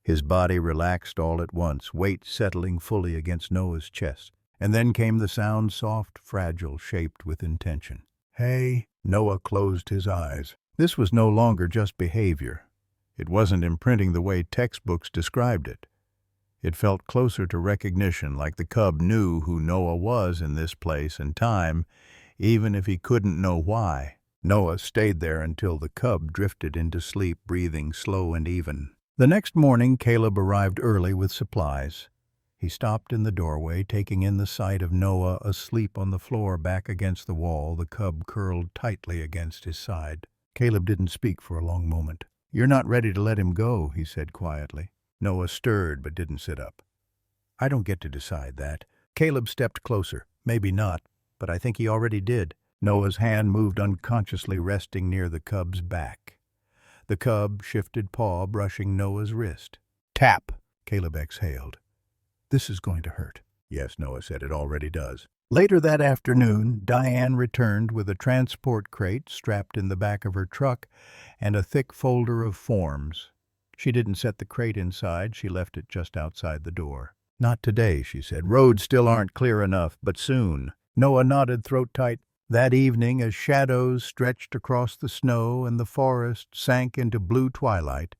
His body relaxed all at once, weight settling fully against Noah's chest. And then came the sound, soft, fragile, shaped with intention. "Hey." Noah closed his eyes. This was no longer just behavior. It wasn't imprinting the way textbooks described it. It felt closer to recognition, like the cub knew who Noah was in this place and time, even if he couldn't know why. Noah stayed there until the cub drifted into sleep, breathing slow and even. The next morning, Caleb arrived early with supplies. He stopped in the doorway, taking in the sight of Noah asleep on the floor back against the wall, the cub curled tightly against his side. Caleb didn't speak for a long moment. "You're not ready to let him go," he said quietly. Noah stirred but didn't sit up. "I don't get to decide that." Caleb stepped closer. "Maybe not, but I think he already did." Noah's hand moved unconsciously, resting near the cub's back. The cub shifted paw, brushing Noah's wrist. "Tap!" Caleb exhaled. "This is going to hurt." "Yes," Noah said, "it already does." Later that afternoon, Diane returned with a transport crate strapped in the back of her truck and a thick folder of forms. She didn't set the crate inside, she left it just outside the door. "Not today," she said. "Roads still aren't clear enough, but soon." Noah nodded, throat tight. That evening, as shadows stretched across the snow and the forest sank into blue twilight,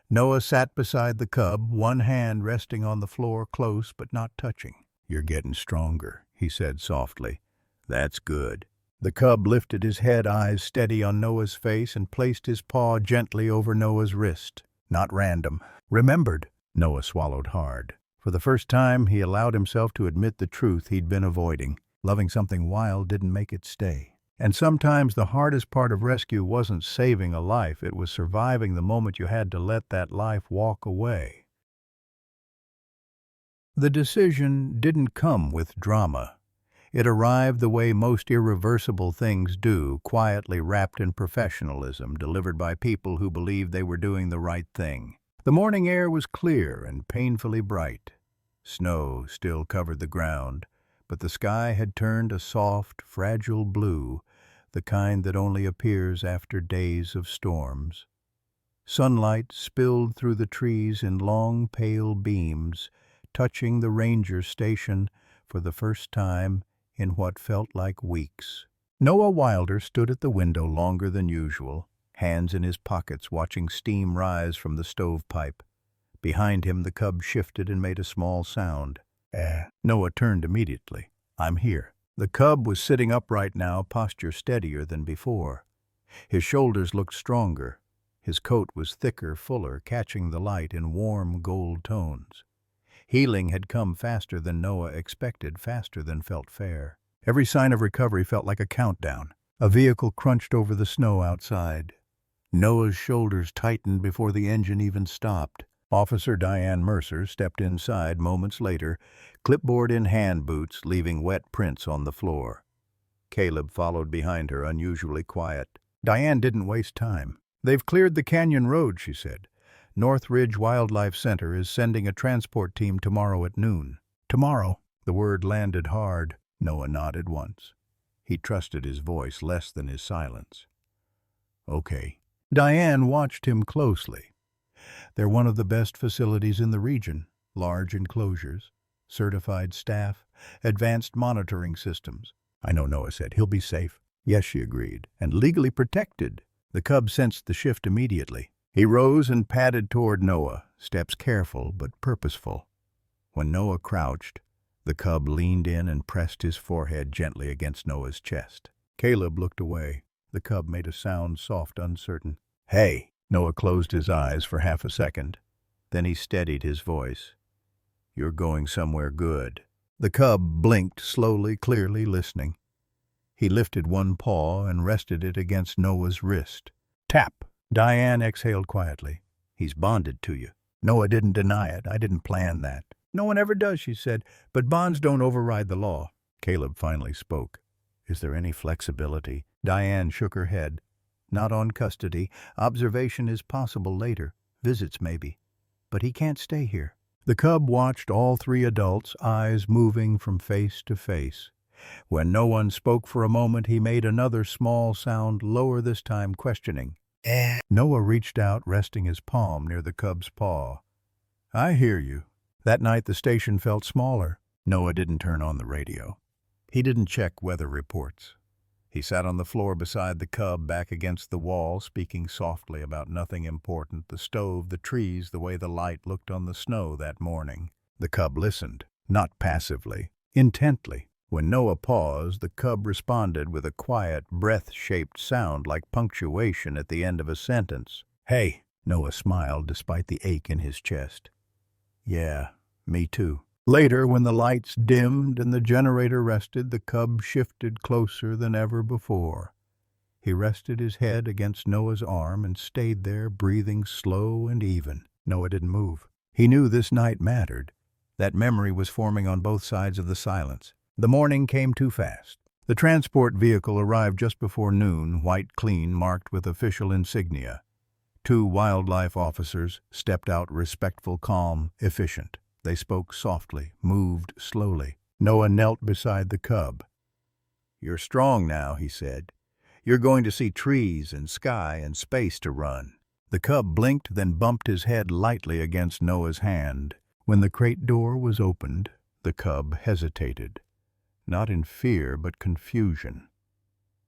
Noah sat beside the cub, one hand resting on the floor, close but not touching. "You're getting stronger," he said softly. "That's good." The cub lifted his head, eyes steady on Noah's face, and placed his paw gently over Noah's wrist. not random. Remembered. Noah swallowed hard. For the first time, he allowed himself to admit the truth he'd been avoiding. Loving something wild didn't make it stay. And sometimes the hardest part of rescue wasn't saving a life, it was surviving the moment you had to let that life walk away. The decision didn't come with drama. It arrived the way most irreversible things do, quietly wrapped in professionalism, delivered by people who believed they were doing the right thing. The morning air was clear and painfully bright. Snow still covered the ground, but the sky had turned a soft, fragile blue, the kind that only appears after days of storms. Sunlight spilled through the trees in long, pale beams, touching the ranger station for the first time in what felt like weeks. Noah Wilder stood at the window longer than usual, hands in his pockets watching steam rise from the stovepipe. Behind him the cub shifted and made a small sound. Noah turned immediately. "I'm here." The cub was sitting upright now, posture steadier than before. His shoulders looked stronger. His coat was thicker, fuller, catching the light in warm gold tones. Healing had come faster than Noah expected, faster than felt fair. Every sign of recovery felt like a countdown. A vehicle crunched over the snow outside. Noah's shoulders tightened before the engine even stopped. Officer Diane Mercer stepped inside moments later, clipboard in hand, boots leaving wet prints on the floor. Caleb followed behind her, unusually quiet. Diane didn't waste time. "They've cleared the canyon road," she said. "Northridge Wildlife Center is sending a transport team tomorrow at noon." Tomorrow. The word landed hard. Noah nodded once. He trusted his voice less than his silence. "Okay." Diane watched him closely. They're one of the best facilities in the region. Large enclosures, certified staff, advanced monitoring systems. "I know," Noah said. "He'll be safe." "Yes," she agreed. "And legally protected." The cub sensed the shift immediately. He rose and padded toward Noah, steps careful but purposeful. When Noah crouched, the cub leaned in and pressed his forehead gently against Noah's chest. Caleb looked away. The cub made a sound, soft, uncertain. "Hey!" Noah closed his eyes for half a second. Then he steadied his voice. "You're going somewhere good." The cub blinked slowly, clearly listening. He lifted one paw and rested it against Noah's wrist. Tap! Diane exhaled quietly. "He's bonded to you." Noah didn't deny it. "I didn't plan that." "No one ever does," she said, "but bonds don't override the law." Caleb finally spoke. "Is there any flexibility?" Diane shook her head. "Not on custody. Observation is possible later. Visits maybe. But he can't stay here." The cub watched all three adults, eyes moving from face to face. When no one spoke for a moment, he made another small sound, lower this time, questioning. Noah reached out, resting his palm near the cub's paw. "I hear you." That night the station felt smaller. Noah didn't turn on the radio. He didn't check weather reports. He sat on the floor beside the cub, back against the wall, speaking softly about nothing important, the stove, the trees, the way the light looked on the snow that morning. The cub listened, not passively, intently. When Noah paused, the cub responded with a quiet, breath-shaped sound like punctuation at the end of a sentence. "Hey," Noah smiled despite the ache in his chest. "Yeah, me too." Later, when the lights dimmed and the generator rested, the cub shifted closer than ever before. He rested his head against Noah's arm and stayed there, breathing slow and even. Noah didn't move. He knew this night mattered. That memory was forming on both sides of the silence. The morning came too fast. The transport vehicle arrived just before noon, white clean, marked with official insignia. 2 wildlife officers stepped out, respectful, calm, efficient. They spoke softly, moved slowly. Noah knelt beside the cub. "You're strong now," he said. "You're going to see trees and sky and space to run." The cub blinked, then bumped his head lightly against Noah's hand. When the crate door was opened, the cub hesitated. Not in fear, but confusion.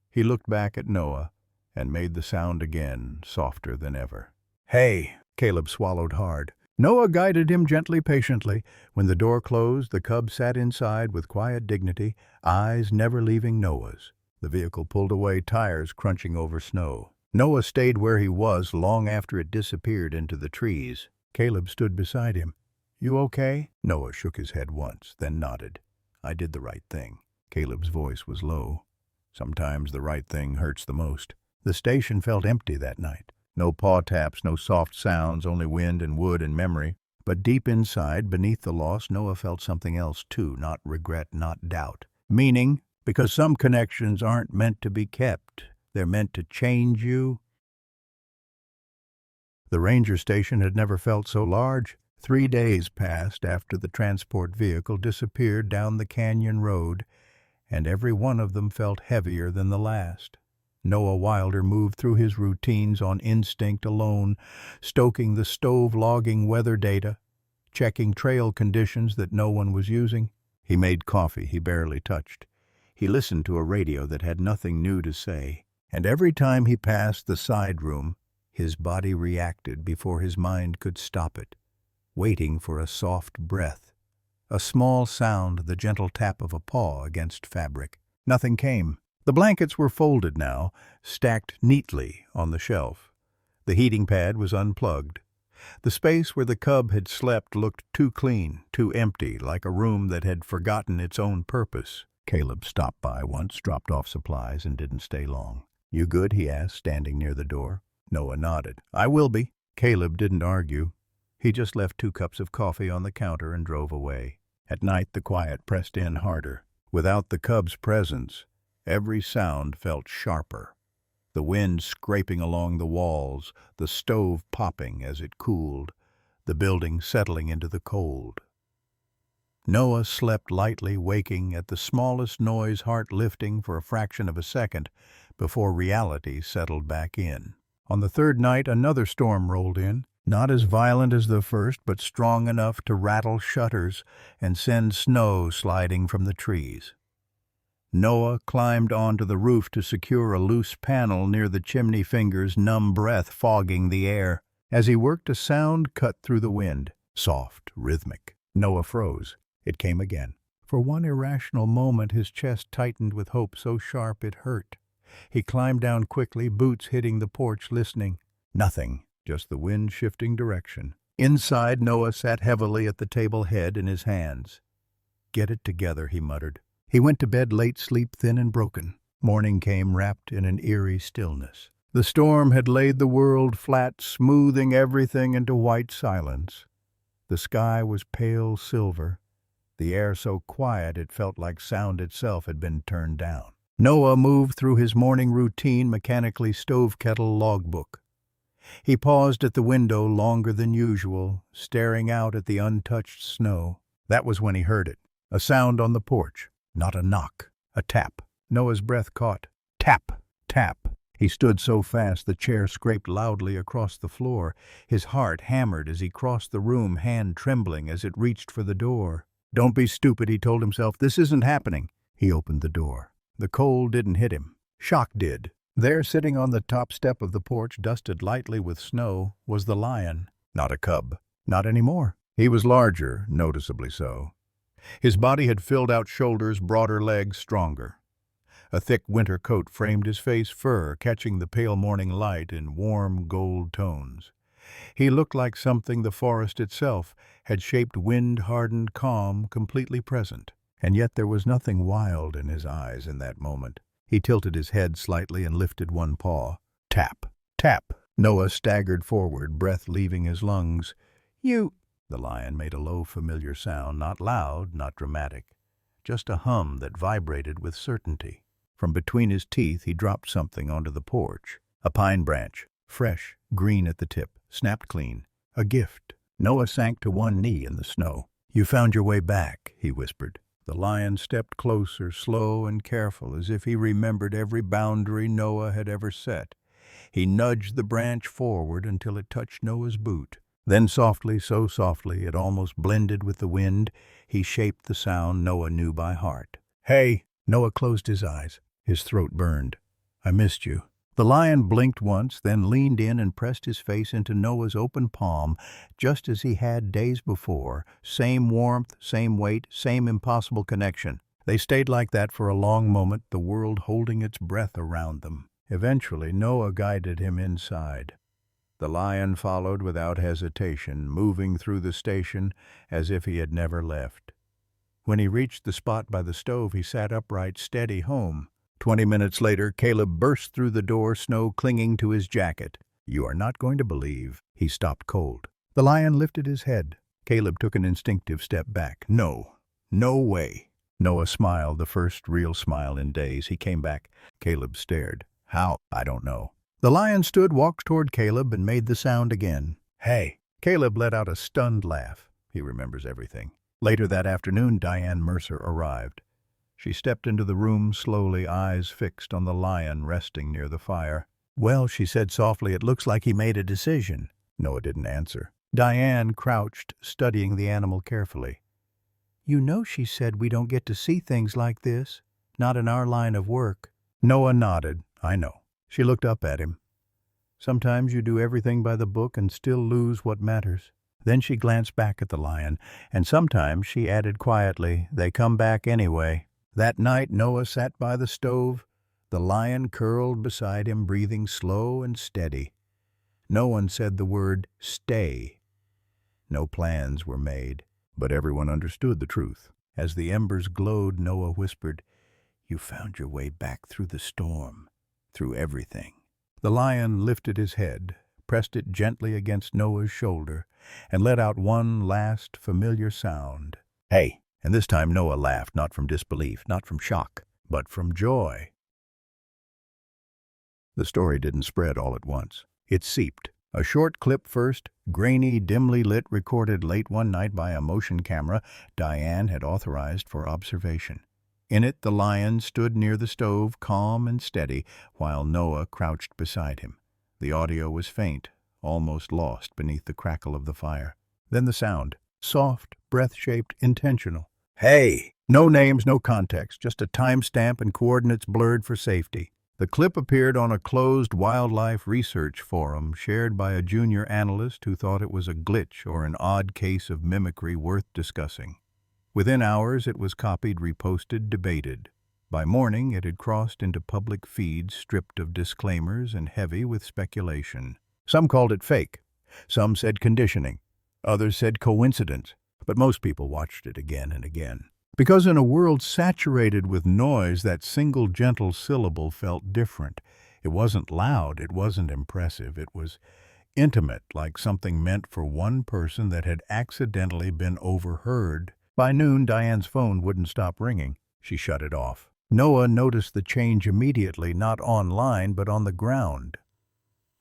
He looked back at Noah and made the sound again, softer than ever. "Hey!" Caleb swallowed hard. Noah guided him gently, patiently. When the door closed, the cub sat inside with quiet dignity, eyes never leaving Noah's. The vehicle pulled away, tires crunching over snow. Noah stayed where he was long after it disappeared into the trees. Caleb stood beside him. "You okay?" Noah shook his head once, then nodded. "I did the right thing." Caleb's voice was low. "Sometimes the right thing hurts the most." The station felt empty that night. No paw taps, no soft sounds, only wind and wood and memory. But deep inside, beneath the loss, Noah felt something else too, not regret, not doubt. Meaning, because some connections aren't meant to be kept. They're meant to change you. The ranger station had never felt so large. 3 days passed after the transport vehicle disappeared down the canyon road, and every one of them felt heavier than the last. Noah Wilder moved through his routines on instinct alone, stoking the stove, logging weather data, checking trail conditions that no one was using. He made coffee he barely touched. He listened to a radio that had nothing new to say, and every time he passed the side room, his body reacted before his mind could stop it, waiting for a soft breath, a small sound, the gentle tap of a paw against fabric. Nothing came. The blankets were folded now, stacked neatly on the shelf. The heating pad was unplugged. The space where the cub had slept looked too clean, too empty, like a room that had forgotten its own purpose. Caleb stopped by once, dropped off supplies, and didn't stay long. "You good?" he asked, standing near the door. Noah nodded. "I will be." Caleb didn't argue. He just left 2 cups of coffee on the counter and drove away. At night, the quiet pressed in harder. Without the cub's presence, every sound felt sharper. The wind scraping along the walls, the stove popping as it cooled, the building settling into the cold. Noah slept lightly, waking at the smallest noise, heart lifting for a fraction of a second before reality settled back in. On the 3rd night, another storm rolled in, not as violent as the first, but strong enough to rattle shutters and send snow sliding from the trees. Noah climbed onto the roof to secure a loose panel near the chimney fingers, numb breath fogging the air. As he worked, a sound cut through the wind, soft, rhythmic. Noah froze. It came again. For one irrational moment, his chest tightened with hope so sharp it hurt. He climbed down quickly, boots hitting the porch, listening. Nothing, just the wind shifting direction. Inside, Noah sat heavily at the table, head in his hands. "Get it together," he muttered. He went to bed late, sleep thin and broken. Morning came wrapped in an eerie stillness. The storm had laid the world flat, smoothing everything into white silence. The sky was pale silver, the air so quiet it felt like sound itself had been turned down. Noah moved through his morning routine, mechanically stove kettle logbook. He paused at the window longer than usual, staring out at the untouched snow. That was when he heard it. A sound on the porch. Not a knock. A tap. Noah's breath caught. Tap! Tap! He stood so fast the chair scraped loudly across the floor. His heart hammered as he crossed the room, hand trembling as it reached for the door. "Don't be stupid," he told himself. "This isn't happening." He opened the door. The cold didn't hit him. Shock did. There, sitting on the top step of the porch, dusted lightly with snow, was the lion. Not a cub. Not anymore. He was larger, noticeably so. His body had filled out shoulders, broader legs, stronger. A thick winter coat framed his face, fur catching the pale morning light in warm gold tones. He looked like something the forest itself had shaped, wind-hardened, calm, completely present. And yet there was nothing wild in his eyes in that moment. He tilted his head slightly and lifted one paw. Tap! Tap! Noah staggered forward, breath leaving his lungs. "You—" The lion made a low, familiar sound, not loud, not dramatic, just a hum that vibrated with certainty. From between his teeth, he dropped something onto the porch. A pine branch, fresh, green at the tip, snapped clean. A gift. Noah sank to one knee in the snow. "You found your way back," he whispered. The lion stepped closer, slow and careful, as if he remembered every boundary Noah had ever set. He nudged the branch forward until it touched Noah's boot. Then softly, so softly it almost blended with the wind, he shaped the sound Noah knew by heart. "Hey!" Noah closed his eyes. His throat burned. "I missed you." The lion blinked once, then leaned in and pressed his face into Noah's open palm, just as he had days before. Same warmth, same weight, same impossible connection. They stayed like that for a long moment, the world holding its breath around them. Eventually, Noah guided him inside. The lion followed without hesitation, moving through the station as if he had never left. When he reached the spot by the stove, he sat upright, steady home. 20 minutes later, Caleb burst through the door, snow clinging to his jacket. "You are not going to believe." He stopped cold. The lion lifted his head. Caleb took an instinctive step back. "No. No way." Noah smiled, the first real smile in days. He came back. Caleb stared. "How?" "I don't know." The lion stood, walked toward Caleb, and made the sound again. "Hey!" Caleb let out a stunned laugh. He remembers everything. Later that afternoon, Diane Mercer arrived. She stepped into the room slowly, eyes fixed on the lion resting near the fire. "Well," she said softly, "it looks like he made a decision." Noah didn't answer. Diane crouched, studying the animal carefully. "You know," she said, "we don't get to see things like this. Not in our line of work." Noah nodded. "I know." She looked up at him. "Sometimes you do everything by the book and still lose what matters." Then she glanced back at the lion, and sometimes, she added quietly, they come back anyway. That night, Noah sat by the stove, the lion curled beside him, breathing slow and steady. No one said the word stay. No plans were made, but everyone understood the truth. As the embers glowed, Noah whispered, "You found your way back through the storm, through everything." The lion lifted his head, pressed it gently against Noah's shoulder, and let out one last familiar sound. "Hey!" And this time Noah laughed, not from disbelief, not from shock, but from joy. The story didn't spread all at once. It seeped. A short clip first, grainy, dimly lit, recorded late one night by a motion camera Diane had authorized for observation. In it, the lion stood near the stove, calm and steady, while Noah crouched beside him. The audio was faint, almost lost beneath the crackle of the fire. Then the sound, soft, breath-shaped, intentional. "Hey!" No names, no context, just a timestamp and coordinates blurred for safety. The clip appeared on a closed wildlife research forum shared by a junior analyst who thought it was a glitch or an odd case of mimicry worth discussing. Within hours, it was copied, reposted, debated. By morning, it had crossed into public feeds stripped of disclaimers and heavy with speculation. Some called it fake. Some said conditioning. Others said coincidence. But most people watched it again and again. Because in a world saturated with noise, that single gentle syllable felt different. It wasn't loud, it wasn't impressive, it was intimate, like something meant for one person that had accidentally been overheard. By noon, Diane's phone wouldn't stop ringing. She shut it off. Noah noticed the change immediately, not online, but on the ground.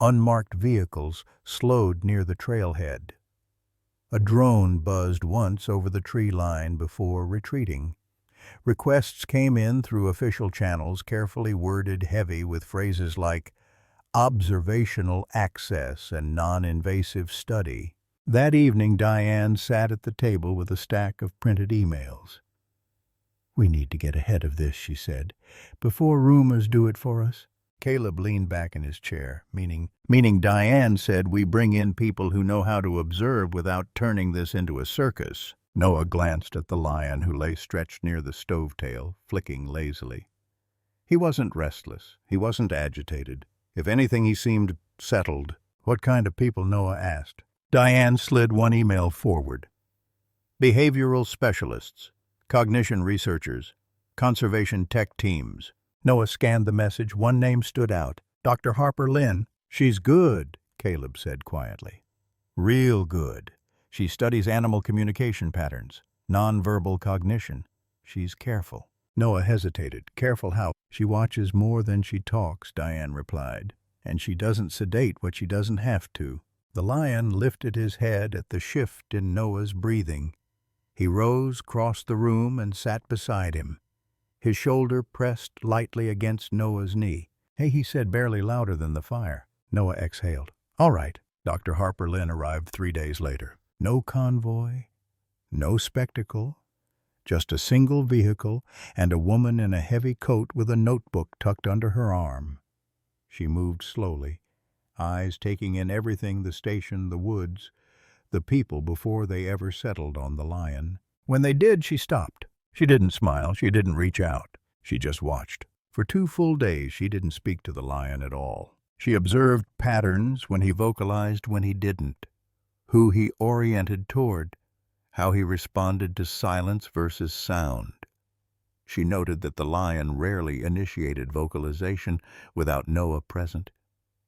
Unmarked vehicles slowed near the trailhead. A drone buzzed once over the tree line before retreating. Requests came in through official channels, carefully worded, heavy with phrases like observational access and non-invasive study. That evening, Diane sat at the table with a stack of printed emails. "We need to get ahead of this," she said, "before rumors do it for us." Caleb leaned back in his chair, meaning Diane said we bring in people who know how to observe without turning this into a circus. Noah glanced at the lion who lay stretched near the stove tail, flicking lazily. He wasn't restless. He wasn't agitated. If anything, he seemed settled. "What kind of people?" Noah asked. Diane slid one email forward. "Behavioral specialists, cognition researchers, conservation tech teams." Noah scanned the message. One name stood out. "Dr. Harper Lynn." "She's good," Caleb said quietly. "Real good. She studies animal communication patterns, nonverbal cognition. She's careful." Noah hesitated. "Careful how?" "She watches more than she talks," Diane replied. "And she doesn't sedate what she doesn't have to." The lion lifted his head at the shift in Noah's breathing. He rose, crossed the room, and sat beside him. His shoulder pressed lightly against Noah's knee. "Hey," he said, barely louder than the fire. Noah exhaled. "All right." Dr. Harper Lynn arrived 3 days later. No convoy, no spectacle, just a single vehicle and a woman in a heavy coat with a notebook tucked under her arm. She moved slowly, eyes taking in everything: the station, the woods, the people, before they ever settled on the lion. When they did, she stopped. She didn't smile, she didn't reach out. She just watched. For 2 full days she didn't speak to the lion at all. She observed patterns, when he vocalized, when he didn't, who he oriented toward, how he responded to silence versus sound. She noted that the lion rarely initiated vocalization without Noah present,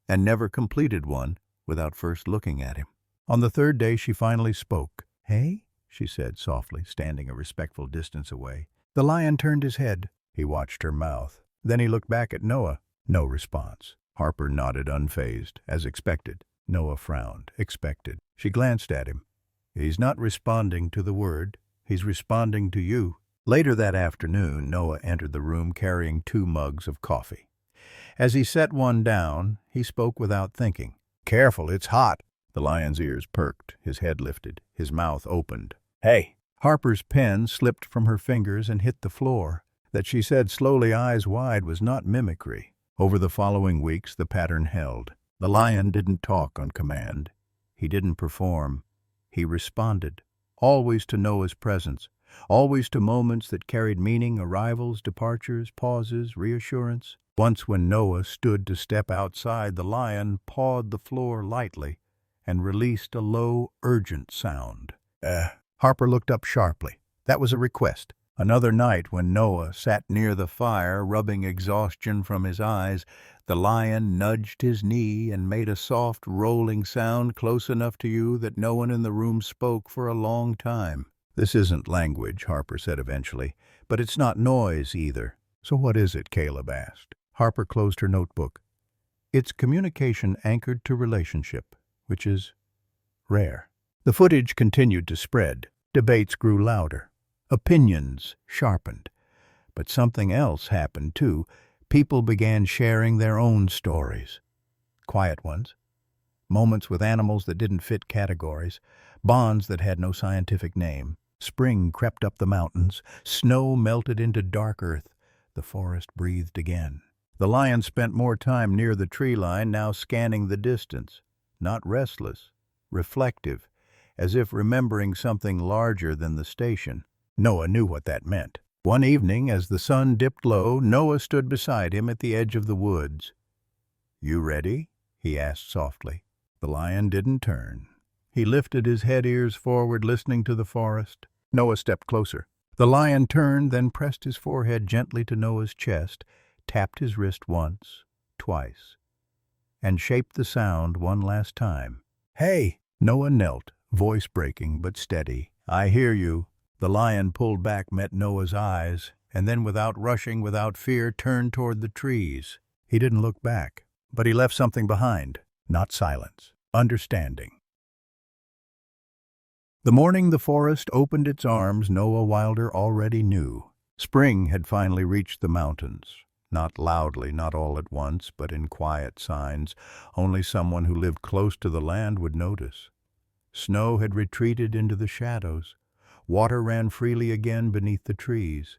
and never completed one without first looking at him. On the 3rd day she finally spoke. "Hey?" she said softly, standing a respectful distance away. The lion turned his head. He watched her mouth. Then he looked back at Noah. No response. Harper nodded unfazed, as expected. Noah frowned. Expected. She glanced at him. "He's not responding to the word. He's responding to you." Later that afternoon, Noah entered the room carrying 2 mugs of coffee. As he set one down, he spoke without thinking. "Careful, it's hot." The lion's ears perked, his head lifted, his mouth opened. "Hey!" Harper's pen slipped from her fingers and hit the floor. That she said slowly, eyes wide, was not mimicry. Over the following weeks, the pattern held. The lion didn't talk on command. He didn't perform. He responded, always to Noah's presence, always to moments that carried meaning, arrivals, departures, pauses, reassurance. Once when Noah stood to step outside, the lion pawed the floor lightly and released a low, urgent sound. Harper looked up sharply. That was a request. Another night, when Noah sat near the fire, rubbing exhaustion from his eyes, the lion nudged his knee and made a soft, rolling sound close enough to you that no one in the room spoke for a long time. "This isn't language," Harper said eventually, "but it's not noise either." "So what is it?" Caleb asked. Harper closed her notebook. "It's communication anchored to relationship, which is rare." The footage continued to spread. Debates grew louder. Opinions sharpened. But something else happened, too. People began sharing their own stories. Quiet ones. Moments with animals that didn't fit categories. Bonds that had no scientific name. Spring crept up the mountains. Snow melted into dark earth. The forest breathed again. The lion spent more time near the tree line, now scanning the distance. Not restless. Reflective. As if remembering something larger than the station. Noah knew what that meant. One evening, as the sun dipped low, Noah stood beside him at the edge of the woods. "You ready?" he asked softly. The lion didn't turn. He lifted his head ears forward, listening to the forest. Noah stepped closer. The lion turned, then pressed his forehead gently to Noah's chest, tapped his wrist once, twice, and shaped the sound one last time. "Hey!" Noah knelt, voice breaking but steady. "I hear you." The lion pulled back, met Noah's eyes, and then without rushing, without fear, turned toward the trees. He didn't look back, but he left something behind. Not silence. Understanding. The morning the forest opened its arms, Noah Wilder already knew. Spring had finally reached the mountains. Not loudly, not all at once, but in quiet signs only someone who lived close to the land would notice. Snow had retreated into the shadows. Water ran freely again beneath the trees.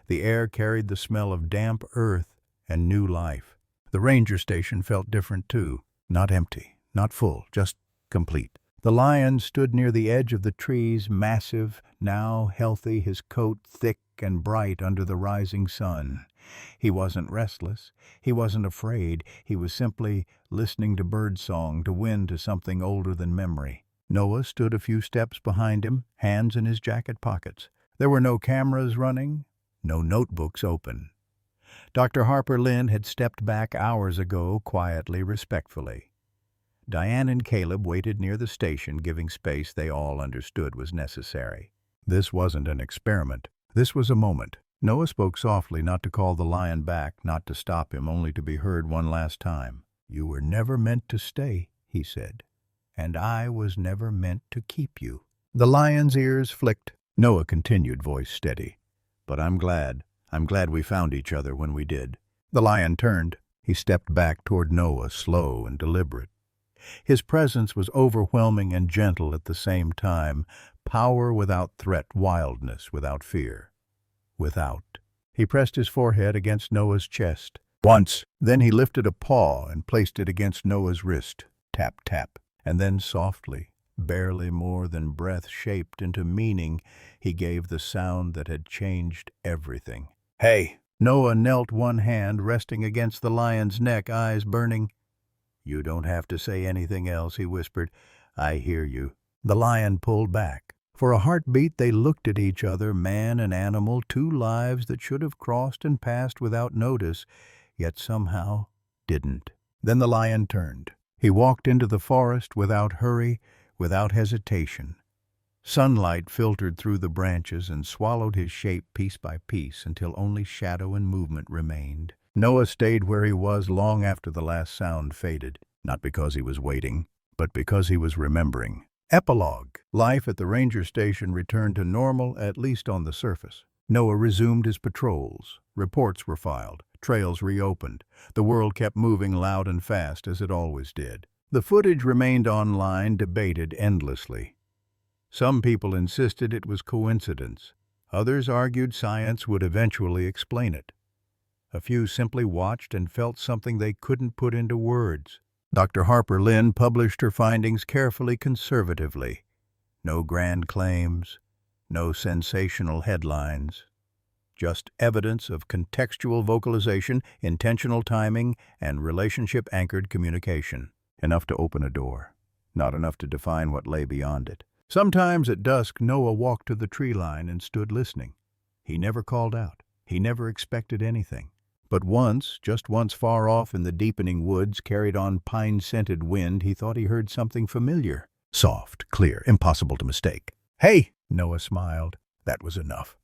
The air carried the smell of damp earth and new life. The ranger station felt different too. Not empty, not full, just complete. The lion stood near the edge of the trees, massive, now healthy, his coat thick and bright under the rising sun. He wasn't restless. He wasn't afraid. He was simply listening to birdsong, to wind, to something older than memory. Noah stood a few steps behind him, hands in his jacket pockets. There were no cameras running, no notebooks open. Dr. Harper Lynn had stepped back hours ago, quietly, respectfully. Diane and Caleb waited near the station, giving space they all understood was necessary. This wasn't an experiment. This was a moment. Noah spoke softly, not to call the lion back, not to stop him, only to be heard one last time. "You were never meant to stay," he said. "And I was never meant to keep you." The lion's ears flicked. Noah continued, voice steady. "But I'm glad we found each other when we did." The lion turned. He stepped back toward Noah, slow and deliberate. His presence was overwhelming and gentle at the same time. Power without threat, wildness without fear. Without. He pressed his forehead against Noah's chest. Once. Then he lifted a paw and placed it against Noah's wrist. Tap, tap. And then softly, barely more than breath shaped into meaning, he gave the sound that had changed everything. "Hey!" Noah knelt, one hand resting against the lion's neck, eyes burning. "You don't have to say anything else," he whispered. "I hear you." The lion pulled back. For a heartbeat they looked at each other, man and animal, two lives that should have crossed and passed without notice, yet somehow didn't. Then the lion turned. He walked into the forest without hurry, without hesitation. Sunlight filtered through the branches and swallowed his shape piece by piece until only shadow and movement remained. Noah stayed where he was long after the last sound faded, not because he was waiting, but because he was remembering. Epilogue. Life at the ranger station returned to normal, at least on the surface. Noah resumed his patrols. Reports were filed. Trails reopened. The world kept moving loud and fast, as it always did. The footage remained online, debated endlessly. Some people insisted it was coincidence. Others argued science would eventually explain it. A few simply watched and felt something they couldn't put into words. Dr. Harper Lynn published her findings carefully, conservatively. No grand claims, no sensational headlines. Just evidence of contextual vocalization, intentional timing, and relationship-anchored communication. Enough to open a door, not enough to define what lay beyond it. Sometimes at dusk, Noah walked to the tree line and stood listening. He never called out. He never expected anything. But once, just once far off in the deepening woods, carried on pine-scented wind, he thought he heard something familiar. Soft, clear, impossible to mistake. "Hey!" Noah smiled. That was enough.